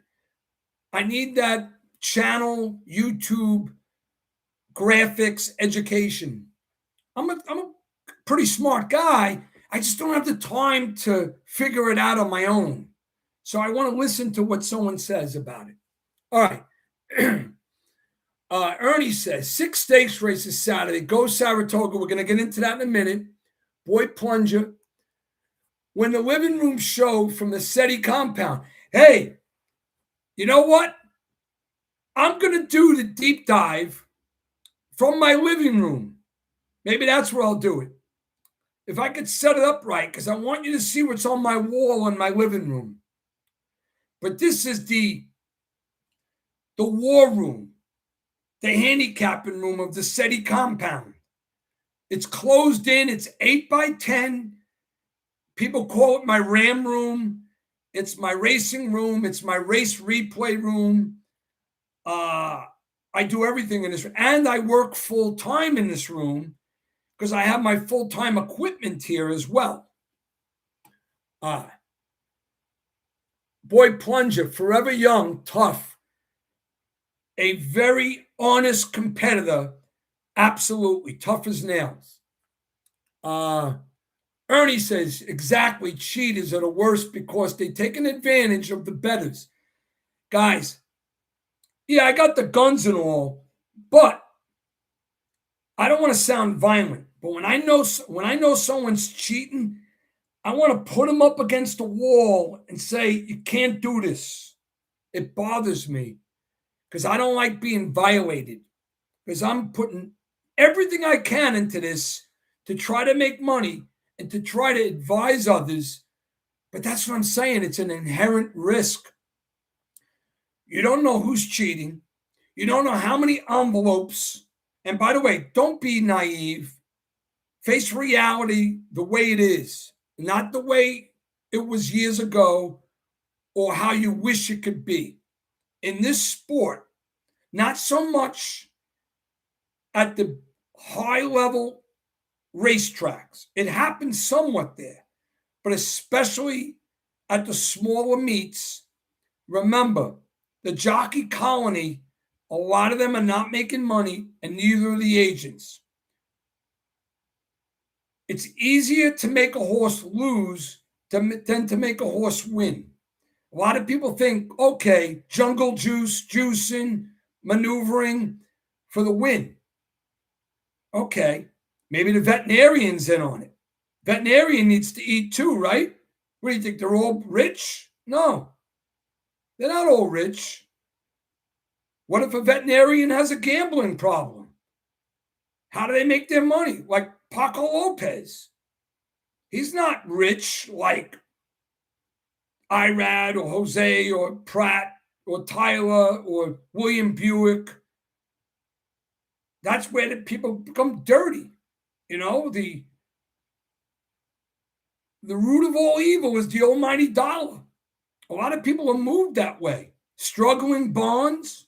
channel, YouTube, graphics, education. I'm a pretty smart guy. I just don't have the time to figure it out on my own. So I want to listen to what someone says about it. All right. Ernie says, 6 stakes races Saturday. Go Saratoga. We're going to get into that in a minute. Boy Plunger. When the living room show from the SETI compound. Hey, you know what? I'm going to do the deep dive from my living room. Maybe that's where I'll do it. If I could set it up right, because I want you to see what's on my wall in my living room. But this is the war room, the handicapping room of the SETI compound. It's closed in. It's 8x10. People call it my RAM room. It's my racing room. It's my race replay room. I do everything in this room. And I work full time in this room because I have my full-time equipment here as well. Boy Plunger, forever young, tough. A very honest competitor. Absolutely. Tough as nails. Ernie says, exactly, cheaters are the worst because they take an advantage of the bettors. Guys, yeah, I got the guns and all, but I don't want to sound violent. But when I know someone's cheating, I want to put them up against the wall and say, you can't do this. It bothers me because I don't like being violated because I'm putting everything I can into this to try to make money and to try to advise others. But that's what I'm saying. It's an inherent risk. You don't know who's cheating. You don't know how many envelopes. And by the way, don't be naive. Face reality the way it is, not the way it was years ago or how you wish it could be. In this sport, not so much at the high level racetracks. It happens somewhat there, but especially at the smaller meets. Remember, the jockey colony, a lot of them are not making money, and neither are the agents. It's easier to make a horse lose than to make a horse win. A lot of people think, okay, jungle juice, juicing, maneuvering for the win. Okay, maybe the veterinarian's in on it. Veterinarian needs to eat too, right? What do you think? They're all rich? No, they're not all rich. What if a veterinarian has a gambling problem? How do they make their money? Like Paco Lopez. He's not rich like Irad or Jose or Pratt or Tyler or William Buick. That's where the people become dirty. You know, the root of all evil is the almighty dollar. A lot of people are moved that way. Struggling bonds,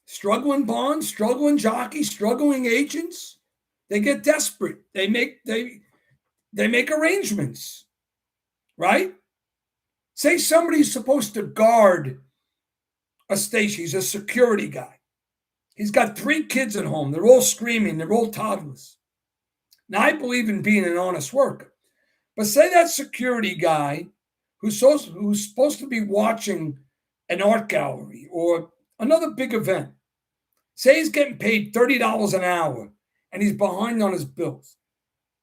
struggling jockeys, struggling agents. They get desperate. They make arrangements, right? Say somebody's supposed to guard a station. He's a security guy. He's got 3 kids at home. They're all screaming. They're all toddlers. Now, I believe in being an honest worker. But say that security guy who's supposed to be watching an art gallery or another big event, say he's getting paid $30 an hour and he's behind on his bills.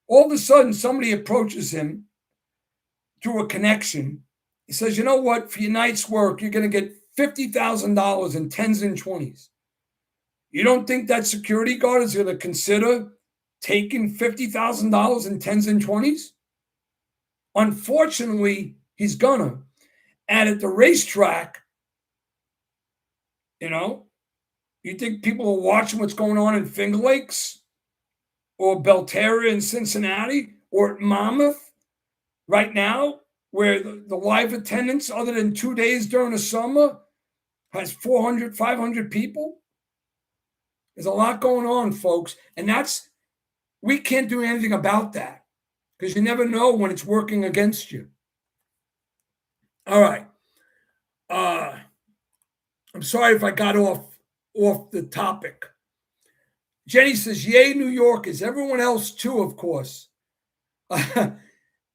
All of a sudden, somebody approaches him through a connection. He says, you know what? For your night's work, you're going to get $50,000 in 10s and 20s. You don't think that security guard is going to consider taking $50,000 in 10s and 20s? Unfortunately, he's gonna. And at the racetrack, you think people are watching what's going on in Finger Lakes or Belterra in Cincinnati or at Monmouth right now, where the live attendance, other than 2 days during the summer, has 400, 500 people? There's a lot going on, folks. And we can't do anything about that because you never know when it's working against you. All right. I'm sorry if I got off the topic. Jenny says, yay, New Yorkers. Everyone else too, of course.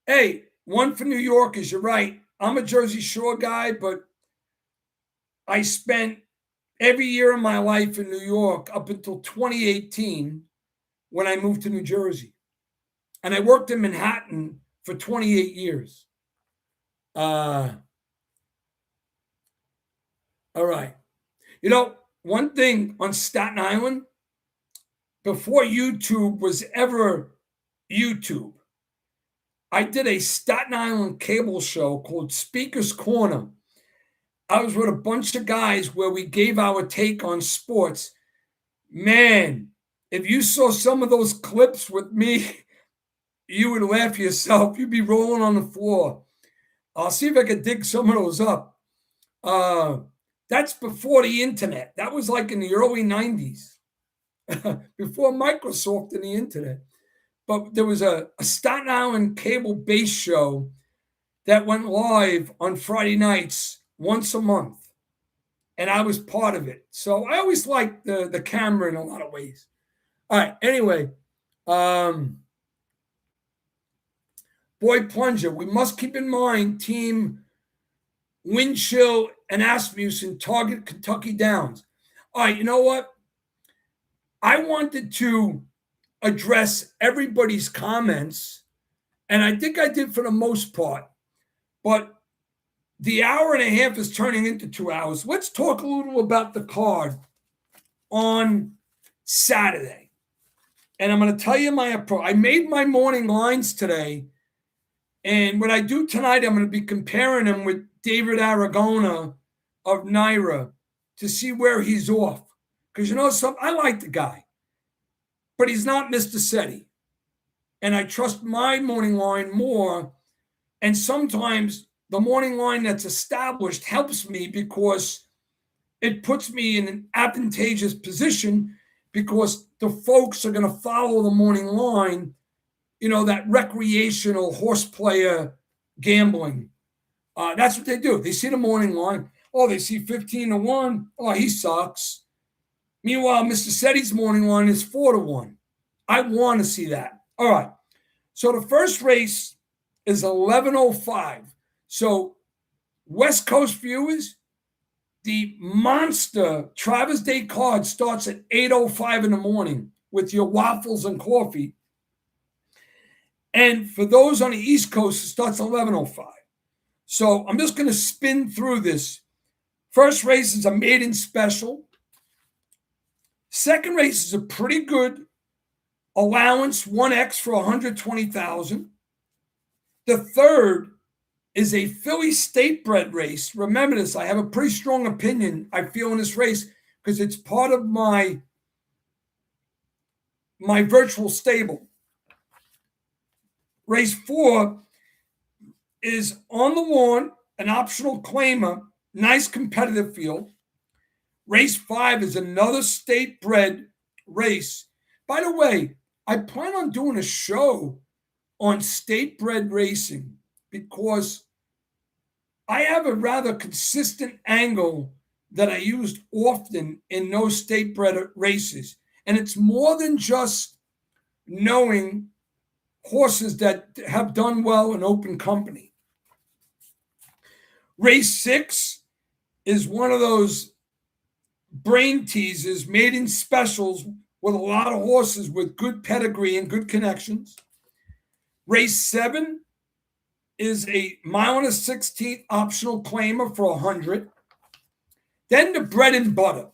Hey, one for New Yorkers. You're right. I'm a Jersey Shore guy, but I spent every year of my life in New York up until 2018 when I moved to New Jersey. And I worked in Manhattan for 28 years. All right. One thing on Staten Island, before YouTube was ever YouTube, I did a Staten Island cable show called Speaker's Corner. I was with a bunch of guys where we gave our take on sports. Man, If you saw some of those clips with me, you would laugh yourself. You'd be rolling on the floor. I'll see if I can dig some of those up. That's before the internet. That was like in the early 90s, before Microsoft and the internet. But there was a Staten Island cable based show that went live on Friday nights once a month. And I was part of it. So I always liked the camera in a lot of ways. All right. Anyway, Boy Plunger, we must keep in mind Team Winchell and Asmussen target Kentucky Downs. All right. You know what? I wanted to address everybody's comments, and I think I did for the most part. But the hour and a half is turning into 2 hours. Let's talk a little about the card on Saturday. And I'm going to tell you my approach. I made my morning lines today. And what I do tonight, I'm going to be comparing them with David Aragona of Naira to see where he's off. Because, you know, I like the guy, but he's not Mr. SETI. And I trust my morning line more. And sometimes the morning line that's established helps me because it puts me in an advantageous position because the folks are going to follow the morning line, you know, that recreational horse player gambling. That's what they do. They see the morning line. Oh, they see 15-1. Oh, he sucks. Meanwhile, Mr. SETI's morning line is 4-1. I want to see that. All right. So the first race is 11:05. So West Coast viewers, the monster Travers Day card starts at 8:05 in the morning with your waffles and coffee. And for those on the East Coast, it starts 11:05. So I'm just going to spin through this. First race is a maiden special. Second race is a pretty good allowance, 1X for 120,000. The third is a Philly state bred race. Remember this, I have a pretty strong opinion, I feel, in this race because it's part of my virtual stable. Race 4 is on the lawn, an optional claimer, nice competitive field. Race 5 is another state bred race. By the way, I plan on doing a show on state bred racing because I have a rather consistent angle that I used often in those state bred races. And it's more than just knowing horses that have done well in open company. Race 6 is one of those brain teasers, maiden specials with a lot of horses with good pedigree and good connections. Race 7 is a 1/16 optional claimer for 100. Then the bread and butter.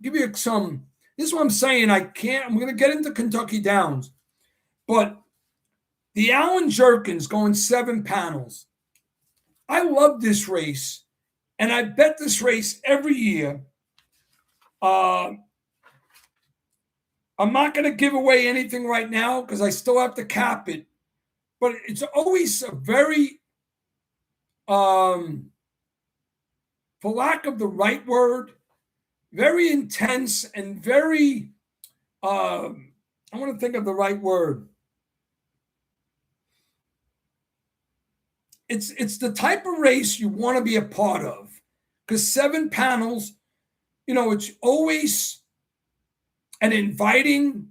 Give you some. This is what I'm saying. I'm going to get into Kentucky Downs, but the Allen Jerkins going 7 panels. I love this race, and I bet this race every year. I'm not going to give away anything right now because I still have to cap it. But it's always a very, for lack of the right word, very intense and very, I want to think of the right word. It's the type of race you want to be a part of because 7 panels, you know, it's always an inviting,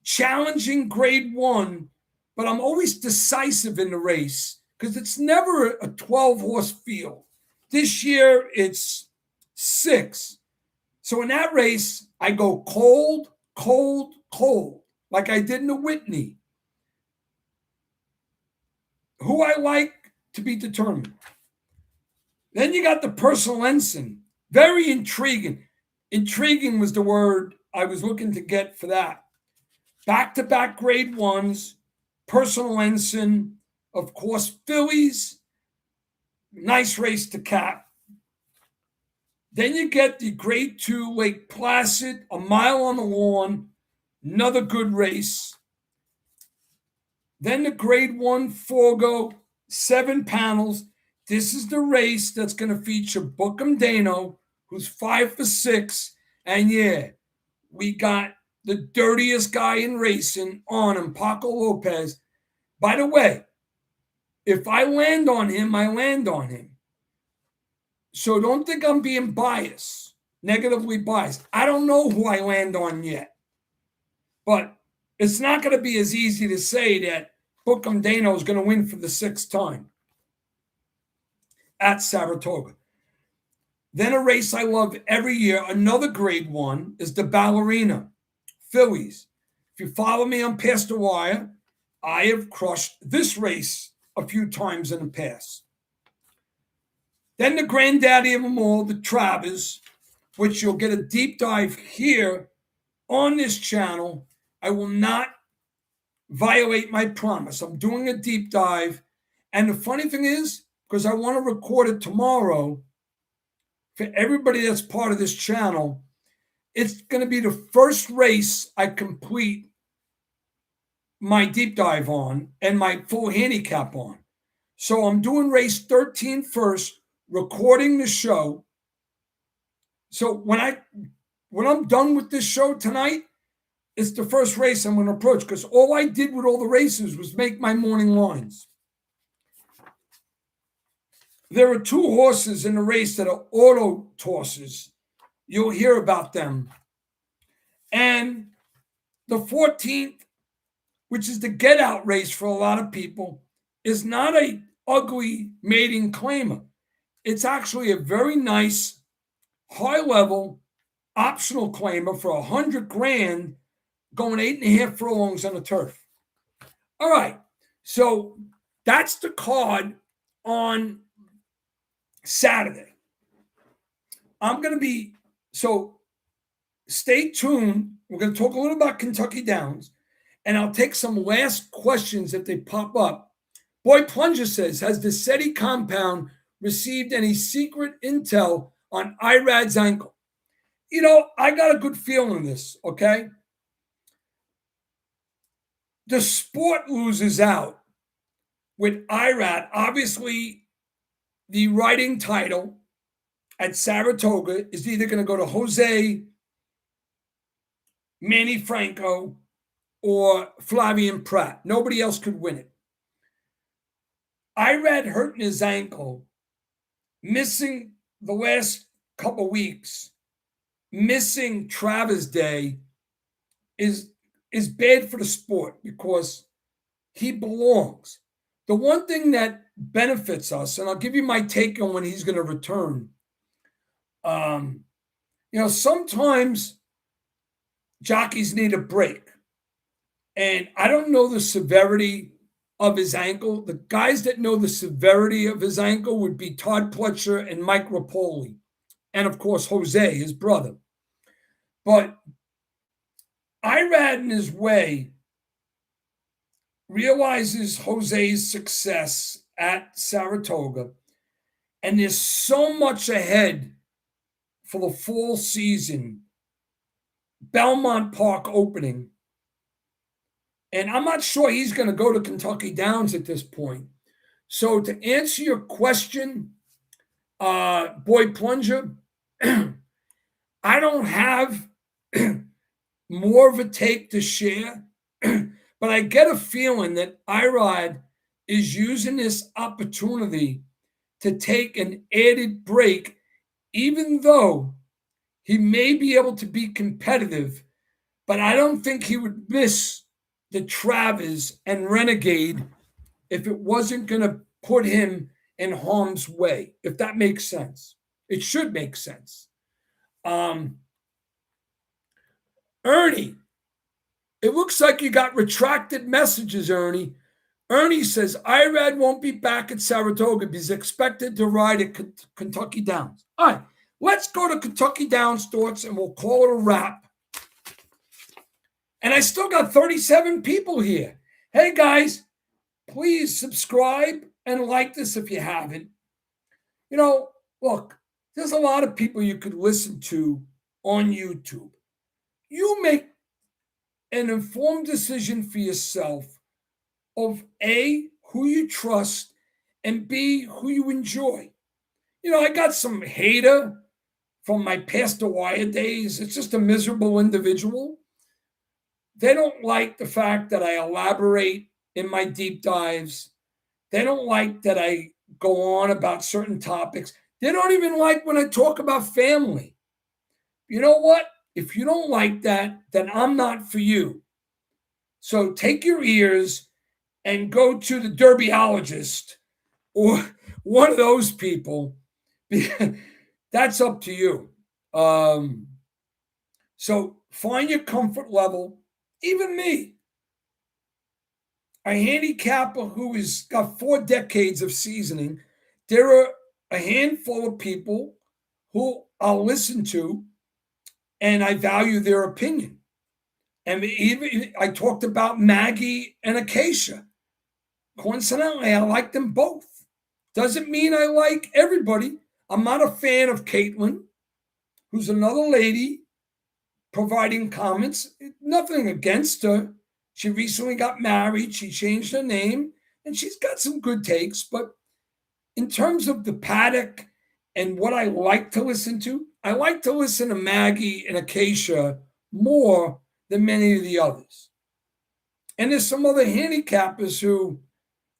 challenging grade 1, but I'm always decisive in the race because it's never a 12-horse field. This year, it's 6. So in that race, I go cold, cold, cold, like I did in the Whitney. Who I like to be determined. Then you got the personal ensign. Very intriguing. Intriguing was the word I was looking to get for that. Back-to-back grade 1s, personal ensign, of course, fillies. Nice race to cap. Then you get the grade 2 Lake Placid, a mile on the lawn, another good race. Then the grade 1 Forgo, 7 panels. This is the race that's going to feature Bookham Dano, who's 5 for 6. And yeah, we got the dirtiest guy in racing on him, Paco Lopez. By the way, if I land on him, I land on him. So don't think I'm being biased, negatively biased. I don't know who I land on yet. But it's not going to be as easy to say that Bookham Dano is going to win for the 6th time at Saratoga. Then a race I love every year, another grade 1, is the Ballerina Fillies. If you follow me on Past the Wire, I have crushed this race a few times in the past. Then the granddaddy of them all, the Travers, which you'll get a deep dive here on this channel. I will not violate my promise. I'm doing a deep dive. And the funny thing is, because I want to record it tomorrow for everybody that's part of this channel, it's going to be the first race I complete my deep dive on and my full handicap on. So I'm doing race 13 first, recording the show. So when I'm done with this show tonight, it's the first race I'm going to approach, because all I did with all the races was make my morning lines. There are 2 horses in the race that are auto tosses. You'll hear about them. And the 14th, which is the get out race for a lot of people, is not a ugly maiden claimer. It's actually a very nice, high level, optional claimer for $100,000, going 8.5 furlongs on the turf. All right, so that's the card on Saturday. So stay tuned. We're going to talk a little about Kentucky Downs, and I'll take some last questions if they pop up. Boy Plunger says, has the SETI compound received any secret intel on Irad's ankle? I got a good feeling in this, okay? The sport loses out with Irad. Obviously, the riding title at Saratoga is either going to go to Jose, Manny Franco, or Flavian Pratt. Nobody else could win it. Irad hurting his ankle, missing the last couple weeks, missing Travers Day is bad for the sport, because he belongs. The one thing that benefits us, and I'll give you my take on when he's going to return. Sometimes jockeys need a break. And I don't know the severity of his ankle. The guys that know the severity of his ankle would be Todd Pletcher and Mike Rapoli. And, of course, Jose, his brother. But Irad, in his way, realizes Jose's success at Saratoga, and there's so much ahead for the fall season. Belmont Park opening. And I'm not sure he's going to go to Kentucky Downs at this point. So to answer your question, Boy Plunger, I don't have more of a take to share, but I get a feeling that Irad is using this opportunity to take an added break, even though he may be able to be competitive, but I don't think he would miss the Travers and Renegade if it wasn't going to put him in harm's way, if that makes sense. It should make sense. Ernie, it looks like you got retracted messages, Ernie. Ernie says, Irad won't be back at Saratoga. He's expected to ride at Kentucky Downs. All right, let's go to Kentucky Downs thoughts, and we'll call it a wrap. And I still got 37 people here. Hey, guys, please subscribe and like this if you haven't. Look, there's a lot of people you could listen to on YouTube. You make an informed decision for yourself of A, who you trust, and B, who you enjoy. I got some hater from my Pastor Wire days. It's just a miserable individual. They don't like the fact that I elaborate in my deep dives. They don't like that I go on about certain topics. They don't even like when I talk about family. You know what? If you don't like that, then I'm not for you. So take your ears and go to the derbyologist or one of those people. That's up to you. So find your comfort level. Even me, a handicapper who has got 4 decades of seasoning, there are a handful of people who I'll listen to and I value their opinion. And even I talked about Maggie and Acacia. Coincidentally, I like them both. Doesn't mean I like everybody. I'm not a fan of Caitlin, who's another lady providing comments. Nothing against her. She recently got married. She changed her name, and she's got some good takes. But in terms of the paddock and what I like to listen to, I like to listen to Maggie and Acacia more than many of the others. And there's some other handicappers who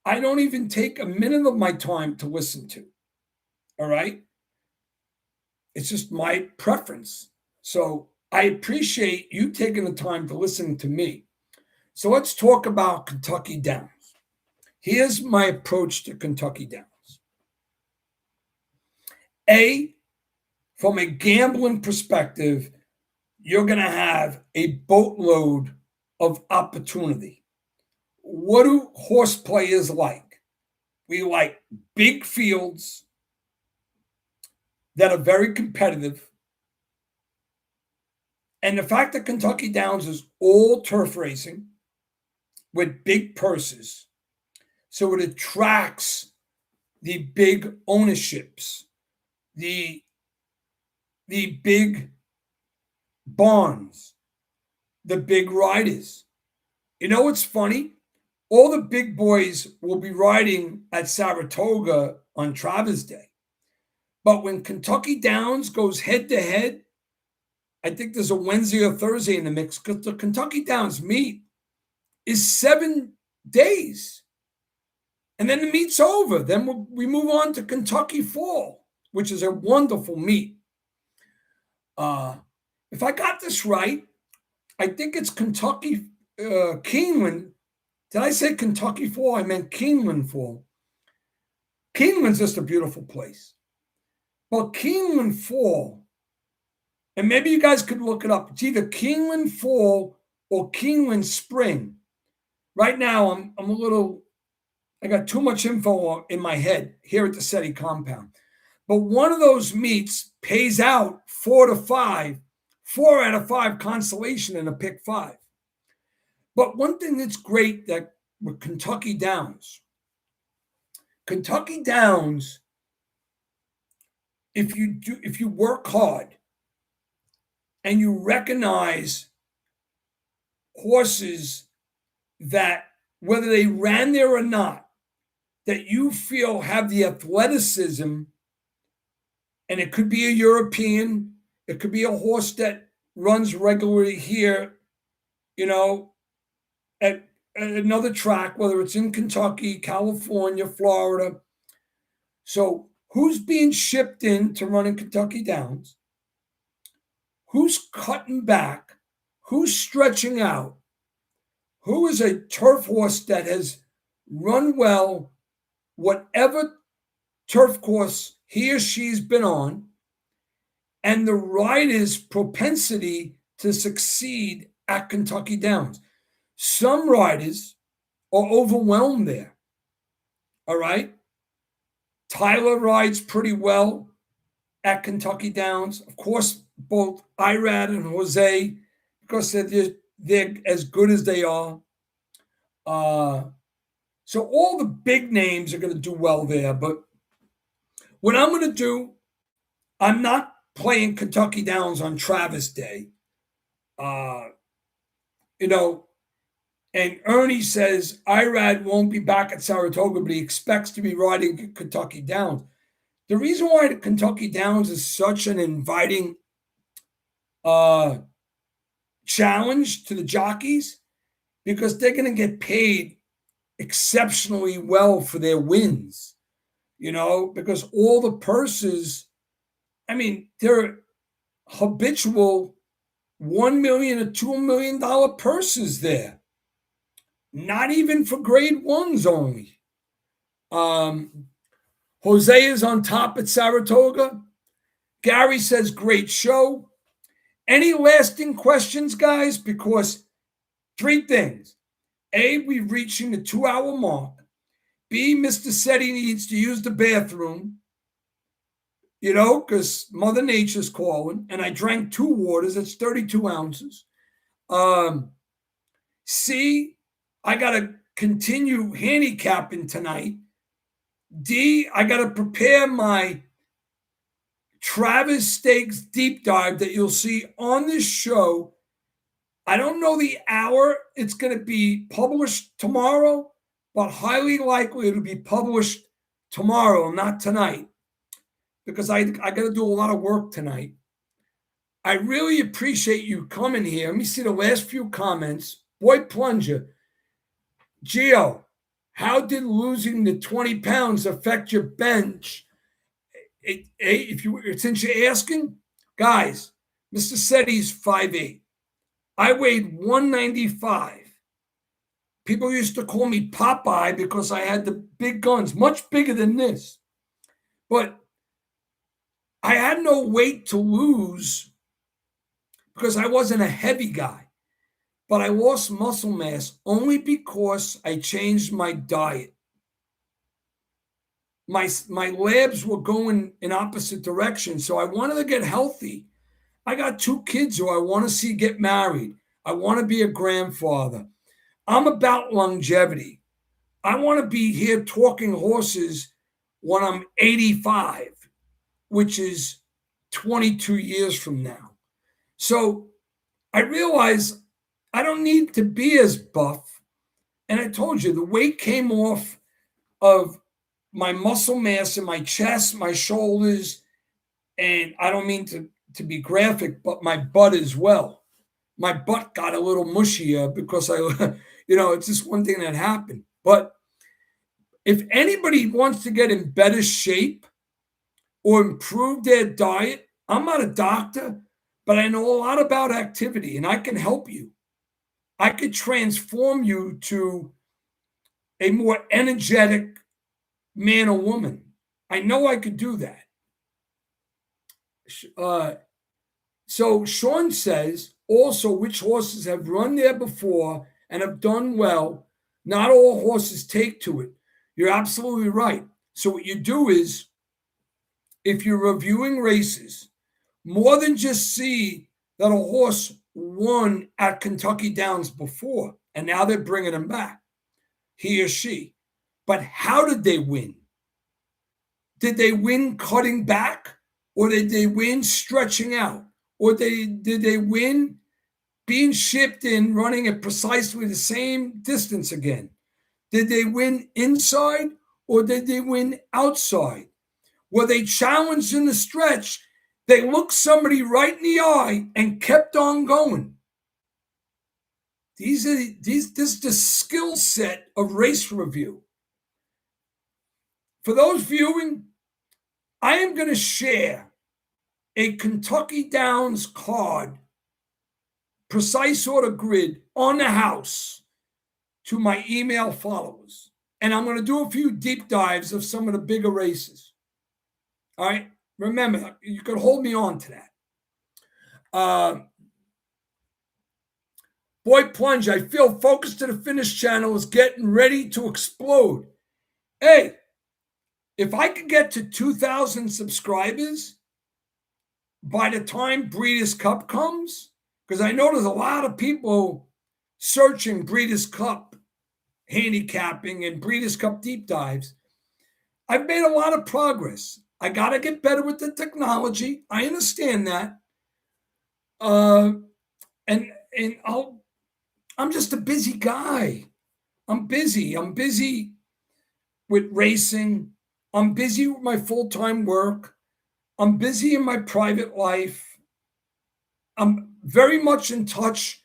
I don't even take a minute of my time to listen to. All right? It's just my preference. So I appreciate you taking the time to listen to me. So let's talk about Kentucky Downs. Here's my approach to Kentucky Downs. A, from a gambling perspective, you're going to have a boatload of opportunity. What do horse players like? We like big fields that are very competitive. And the fact that Kentucky Downs is all turf racing with big purses, so it attracts the big ownerships, the big barns, the big riders. You know what's funny? All the big boys will be riding at Saratoga on Travers Day. But when Kentucky Downs goes head to head, I think there's a Wednesday or Thursday in the mix because the Kentucky Downs meet is 7 days. And then the meet's over. Then we move on to Kentucky Fall, which is a wonderful meet. If I got this right, I think it's Kentucky Keeneland. Did I say Kentucky Fall? I meant Keeneland Fall. Keeneland's just a beautiful place. Well, Keeneland Fall, and maybe you guys could look it up. It's either Keeneland Fall or Keeneland Spring. Right now, I got too much info in my head here at the SETI compound. But one of those meets pays out 4 to 5, 4 out of 5 consolation in a pick 5. But one thing that's great that with Kentucky Downs, if you work hard and you recognize horses that whether they ran there or not, that you feel have the athleticism, and it could be a European, it could be a horse that runs regularly here, at another track, whether it's in Kentucky, California, Florida. So who's being shipped in to run in Kentucky Downs? Who's cutting back? Who's stretching out? Who is a turf horse that has run well, whatever turf course he or she's been on, and the rider's propensity to succeed at Kentucky Downs? Some riders are overwhelmed there. All right. Tyler rides pretty well at Kentucky Downs. Of course, both Irad and Jose, because they're as good as they are. So all the big names are going to do well there. But what I'm going to do, I'm not playing Kentucky Downs on Travers Day. you know, and Ernie says Irad won't be back at Saratoga, but he expects to be riding Kentucky Downs. The reason why the Kentucky Downs is such an inviting challenge to the jockeys, because they're going to get paid exceptionally well for their wins, because all the purses, I mean, they're habitual $1 million or $2 million purses there. Not even for grade ones only. Jose is on top at Saratoga. Gary says, great show. Any lasting questions, guys? Because 3 things. A, we're reaching the 2-hour mark. B, Mr. Setti needs to use the bathroom, because Mother Nature's calling. And I drank 2 waters. That's 32 ounces. C, I got to continue handicapping tonight. D, I got to prepare my Travers Stakes deep dive that you'll see on this show. I don't know the hour it's going to be published tomorrow, but highly likely it'll be published tomorrow, not tonight, because I got to do a lot of work tonight. I really appreciate you coming here. Let me see the last few comments. Boy Plunger. Gio, how did losing the 20 pounds affect your bench? Since you're asking, guys, Mr. Setti's 5'8". I weighed 195. People used to call me Popeye because I had the big guns, much bigger than this. But I had no weight to lose because I wasn't a heavy guy. But I lost muscle mass only because I changed my diet. My labs were going in opposite directions, so I wanted to get healthy. I got 2 kids who I want to see get married. I want to be a grandfather. I'm about longevity. I want to be here talking horses when I'm 85, which is 22 years from now. So I realize I don't need to be as buff. And I told you, the weight came off of my muscle mass in my chest, my shoulders, and I don't mean to be graphic, but my butt as well. My butt got a little mushier because it's just one thing that happened. But if anybody wants to get in better shape or improve their diet, I'm not a doctor, but I know a lot about activity and I can help you. I could transform you to a more energetic man or woman. I know I could do that. So Sean says, also, which horses have run there before and have done well? Not all horses take to it. You're absolutely right. So what you do is, if you're reviewing races, more than just see that a horse won at Kentucky Downs before, and now they're bringing him back, he or she. But how did they win? Did they win cutting back? Or did they win stretching out? Or did they win being shipped in, running at precisely the same distance again? Did they win inside or did they win outside? Were they challenged in the stretch? They looked somebody right in the eye and kept on going. This is the skill set of race review. For those viewing, I am going to share a Kentucky Downs card, precise order grid on the house to my email followers. And I'm going to do a few deep dives of some of the bigger races. All right. Remember, you can hold me on to that. Boy Plunge, I feel Focus to the Finish channel is getting ready to explode. Hey, if I could get to 2,000 subscribers by the time Breeders' Cup comes, because I know there's a lot of people searching Breeders' Cup handicapping and Breeders' Cup deep dives, I've made a lot of progress. I got to get better with the technology. I understand that. And I'm just a busy guy. I'm busy. I'm busy with racing. I'm busy with my full-time work. I'm busy in my private life. I'm very much in touch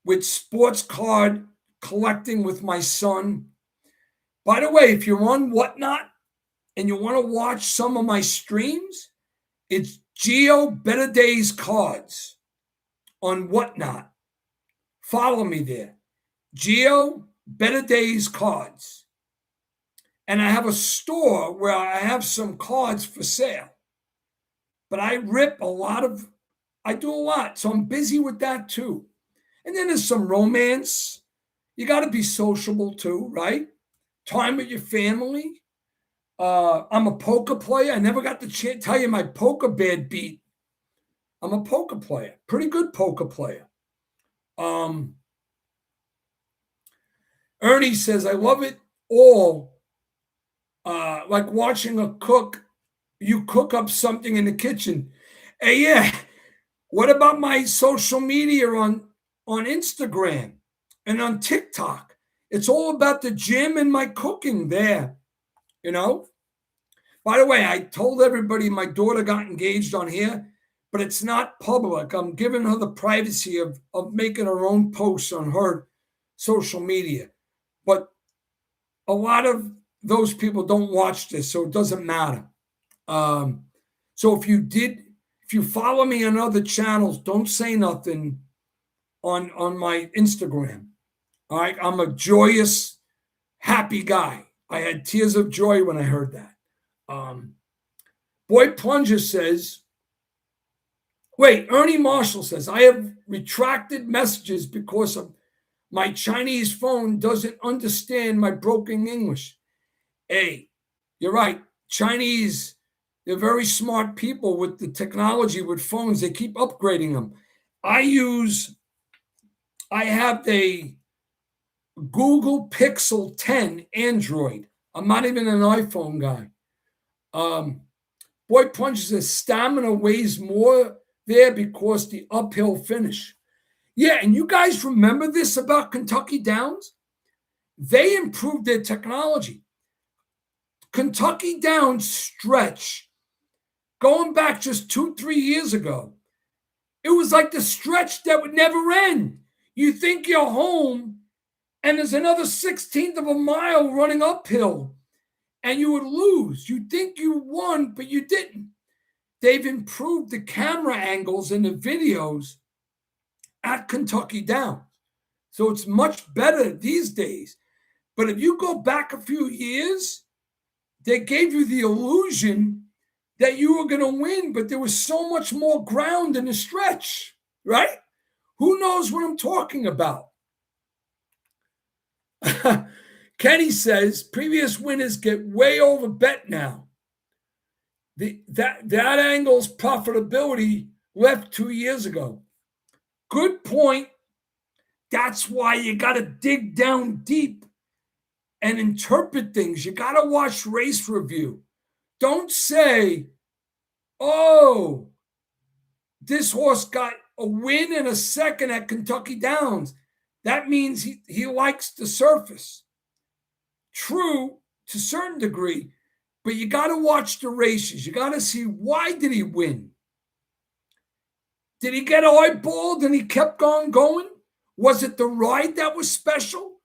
with sports card collecting with my son. By the way, if you're on Whatnot and you want to watch some of my streams, it's Geo Better Days Cards on Whatnot. Follow me there. Geo Better Days Cards. And I have a store where I have some cards for sale. But I do a lot. So I'm busy with that too. And then there's some romance. You got to be sociable too, right? Time with your family. I'm a poker player. I never got to tell you my poker bad beat. I'm a poker player, pretty good poker player. Ernie says, I love it all. Like watching you cook up something in the kitchen. Hey, yeah. What about my social media on Instagram and on TikTok? It's all about the gym and my cooking there, you know? By the way, I told everybody my daughter got engaged on here, but it's not public. I'm giving her the privacy of making her own posts on her social media. But a lot of those people don't watch this, so it doesn't matter. So if you follow me on other channels, don't say nothing on my Instagram. All right, I'm a joyous, happy guy. I had tears of joy when I heard that. Boy Plunger says, Ernie Marshall says, I have retracted messages because of my Chinese phone doesn't understand my broken English. Hey, you're right. Chinese, they're very smart people with the technology, with phones. They keep upgrading them. I have a Google Pixel 10 Android. I'm not even an iPhone guy. Boy Punches says stamina weighs more there because the uphill finish. Yeah, and you guys remember this about Kentucky Downs? They improved their technology. Kentucky Downs stretch, going back just 2-3 years ago, it was like the stretch that would never end. You think you're home, and there's another 16th of a mile running uphill, and you would lose. You think you won, but you didn't. They've improved the camera angles in the videos at Kentucky Downs. So it's much better these days. But if you go back a few years, they gave you the illusion that you were going to win, but there was so much more ground in the stretch, right? Who knows what I'm talking about? Kenny says previous winners get way over bet now. That angle's profitability left 2 years ago. Good point. That's why you got to dig down deep and interpret things. You got to watch race review. Don't say, oh, this horse got a win and a second at Kentucky Downs. That means he likes the surface. True, to a certain degree, but you got to watch the races. You got to see, why did he win? Did he get eyeballed and he kept on going? Was it the ride that was special?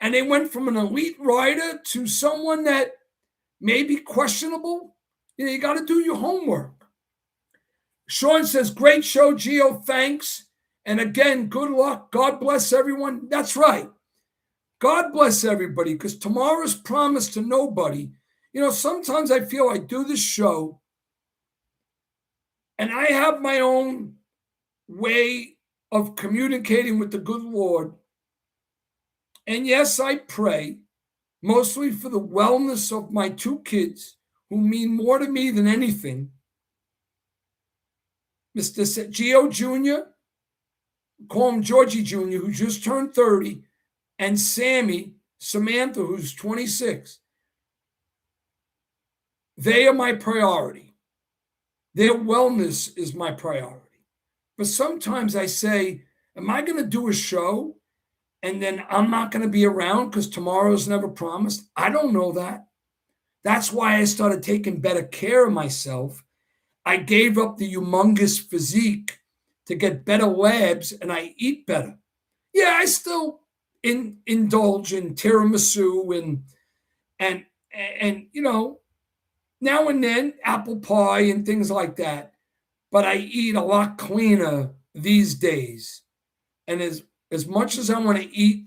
And they went from an elite rider to someone that may be questionable? You got to do your homework. Sean says, great show, Gio. Thanks. And again, good luck. God bless everyone. That's right. God bless everybody, because tomorrow's promised to nobody. Sometimes I feel I do this show and I have my own way of communicating with the good Lord. And yes, I pray mostly for the wellness of my 2 kids who mean more to me than anything. Mr. Gio Jr., call him Georgie Jr., who just turned 30, and Samantha, who's 26. They are my priority. Their wellness is my priority. But sometimes I say, am I going to do a show and then I'm not going to be around because tomorrow's never promised? I don't know that. That's why I started taking better care of myself. I gave up the humongous physique to get better labs, and I eat better. Yeah, I still indulge in tiramisu and now and then apple pie and things like that. But I eat a lot cleaner these days. And as much as I want to eat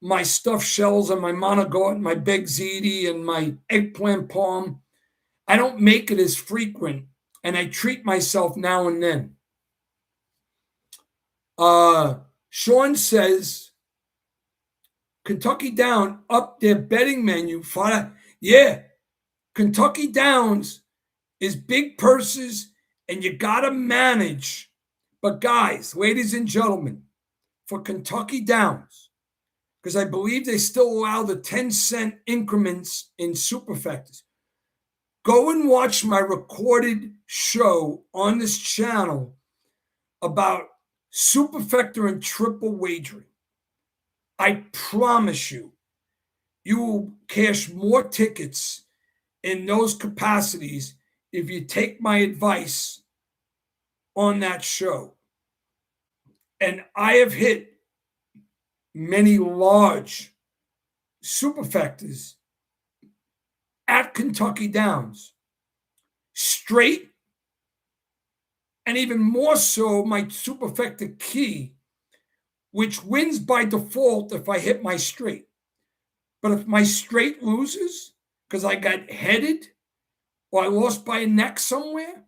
my stuffed shells and my monogot and my beg ziti and my eggplant parm, I don't make it as frequent, and I treat myself now and then. Sean says Kentucky Down up their betting menu. Yeah, Kentucky Downs is big purses, and you got to manage. But guys, ladies and gentlemen, for Kentucky Downs, because I believe they still allow the 10-cent increments in superfectas. Go and watch my recorded show on this channel about superfecta and triple wagering. I promise you, you will cash more tickets in those capacities if you take my advice on that show. And I have hit many large superfectas at Kentucky Downs, straight, and even more so my superfecta key, which wins by default if I hit my straight. But if my straight loses because I got headed or I lost by a neck somewhere,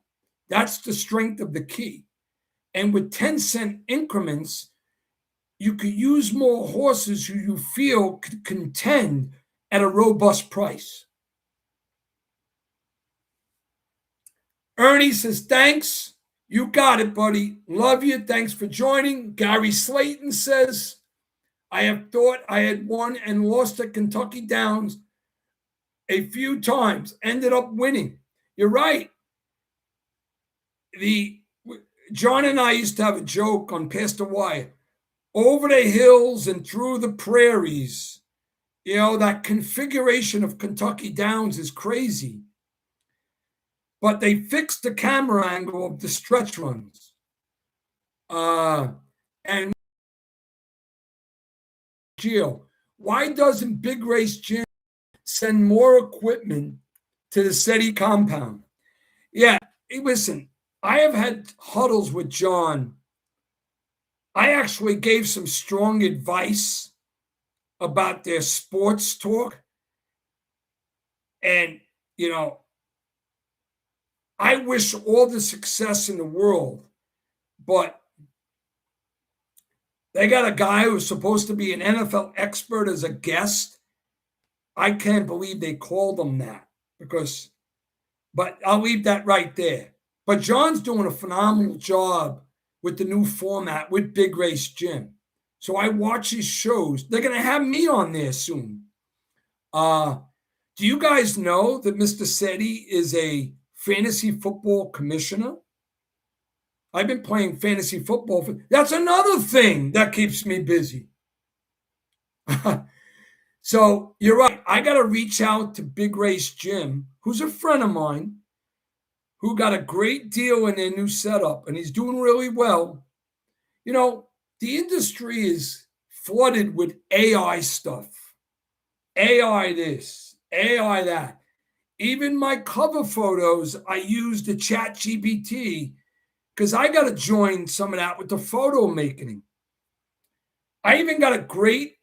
that's the strength of the key. And with 10-cent increments, you could use more horses who you feel could contend at a robust price. Ernie says, thanks. You got it, buddy. Love you. Thanks for joining. Gary Slayton says, I have thought I had won and lost at Kentucky Downs a few times. Ended up winning. You're right. John and I used to have a joke on Pastor Wyatt. Over the hills and through the prairies, that configuration of Kentucky Downs is crazy. But they fixed the camera angle of the stretch runs. And Gio, why doesn't Big Race Jim send more equipment to the SETI compound? Yeah, listen, I have had huddles with John. I actually gave some strong advice about their sports talk. And, I wish all the success in the world, but they got a guy who's supposed to be an NFL expert as a guest. I can't believe they called him that but I'll leave that right there. But John's doing a phenomenal job with the new format with Big Race Jim. So I watch his shows. They're going to have me on there soon. Do you guys know that Mr. SETI is a fantasy football commissioner? I've been playing fantasy football. That's another thing that keeps me busy. So you're right. I got to reach out to Big Race Jim, who's a friend of mine, who got a great deal in their new setup, and he's doing really well. The industry is flooded with AI stuff. AI this, AI that. Even my cover photos, I use the ChatGPT because I got to join some of that with the photo making. I even got a great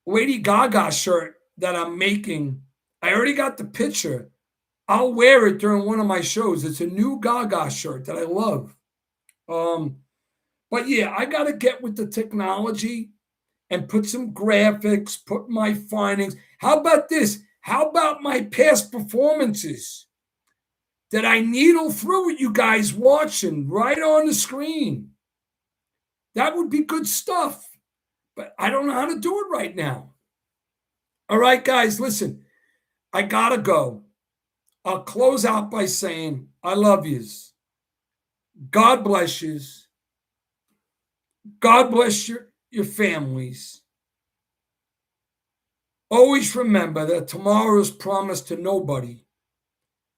Lady Gaga shirt that I'm making. I already got the picture. I'll wear it during one of my shows. It's a new Gaga shirt that I love. But yeah, I got to get with the technology and put some graphics, put my findings. How about this? How about my past performances that I needle through with you guys watching right on the screen? That would be good stuff, but I don't know how to do it right now. All right, guys, listen, I got to go. I'll close out by saying I love yous. God bless yous. God bless your families. Always remember that tomorrow is promised to nobody.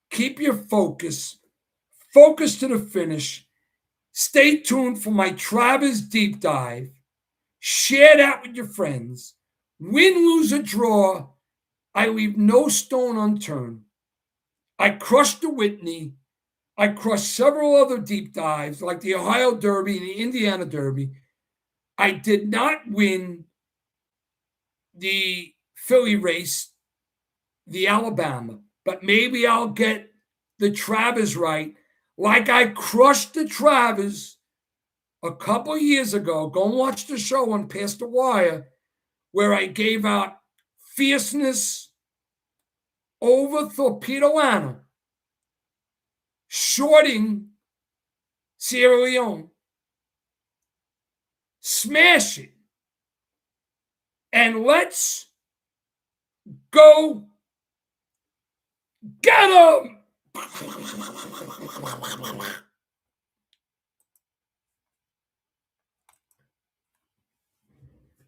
Keep your focus. Focus to the finish. Stay tuned for my Travers deep dive. Share that with your friends. Win, lose, or draw, I leave no stone unturned. I crushed the Whitney. I crushed several other deep dives like the Ohio Derby and the Indiana Derby. I did not win the Philly race, the Alabama, but maybe I'll get the Travers right, like I crushed the Travers a couple years ago. Go and watch the show on Past the Wire, where I gave out fierceness over Torpedoana, shorting Sierra Leone, smash it, and let's go get 'em!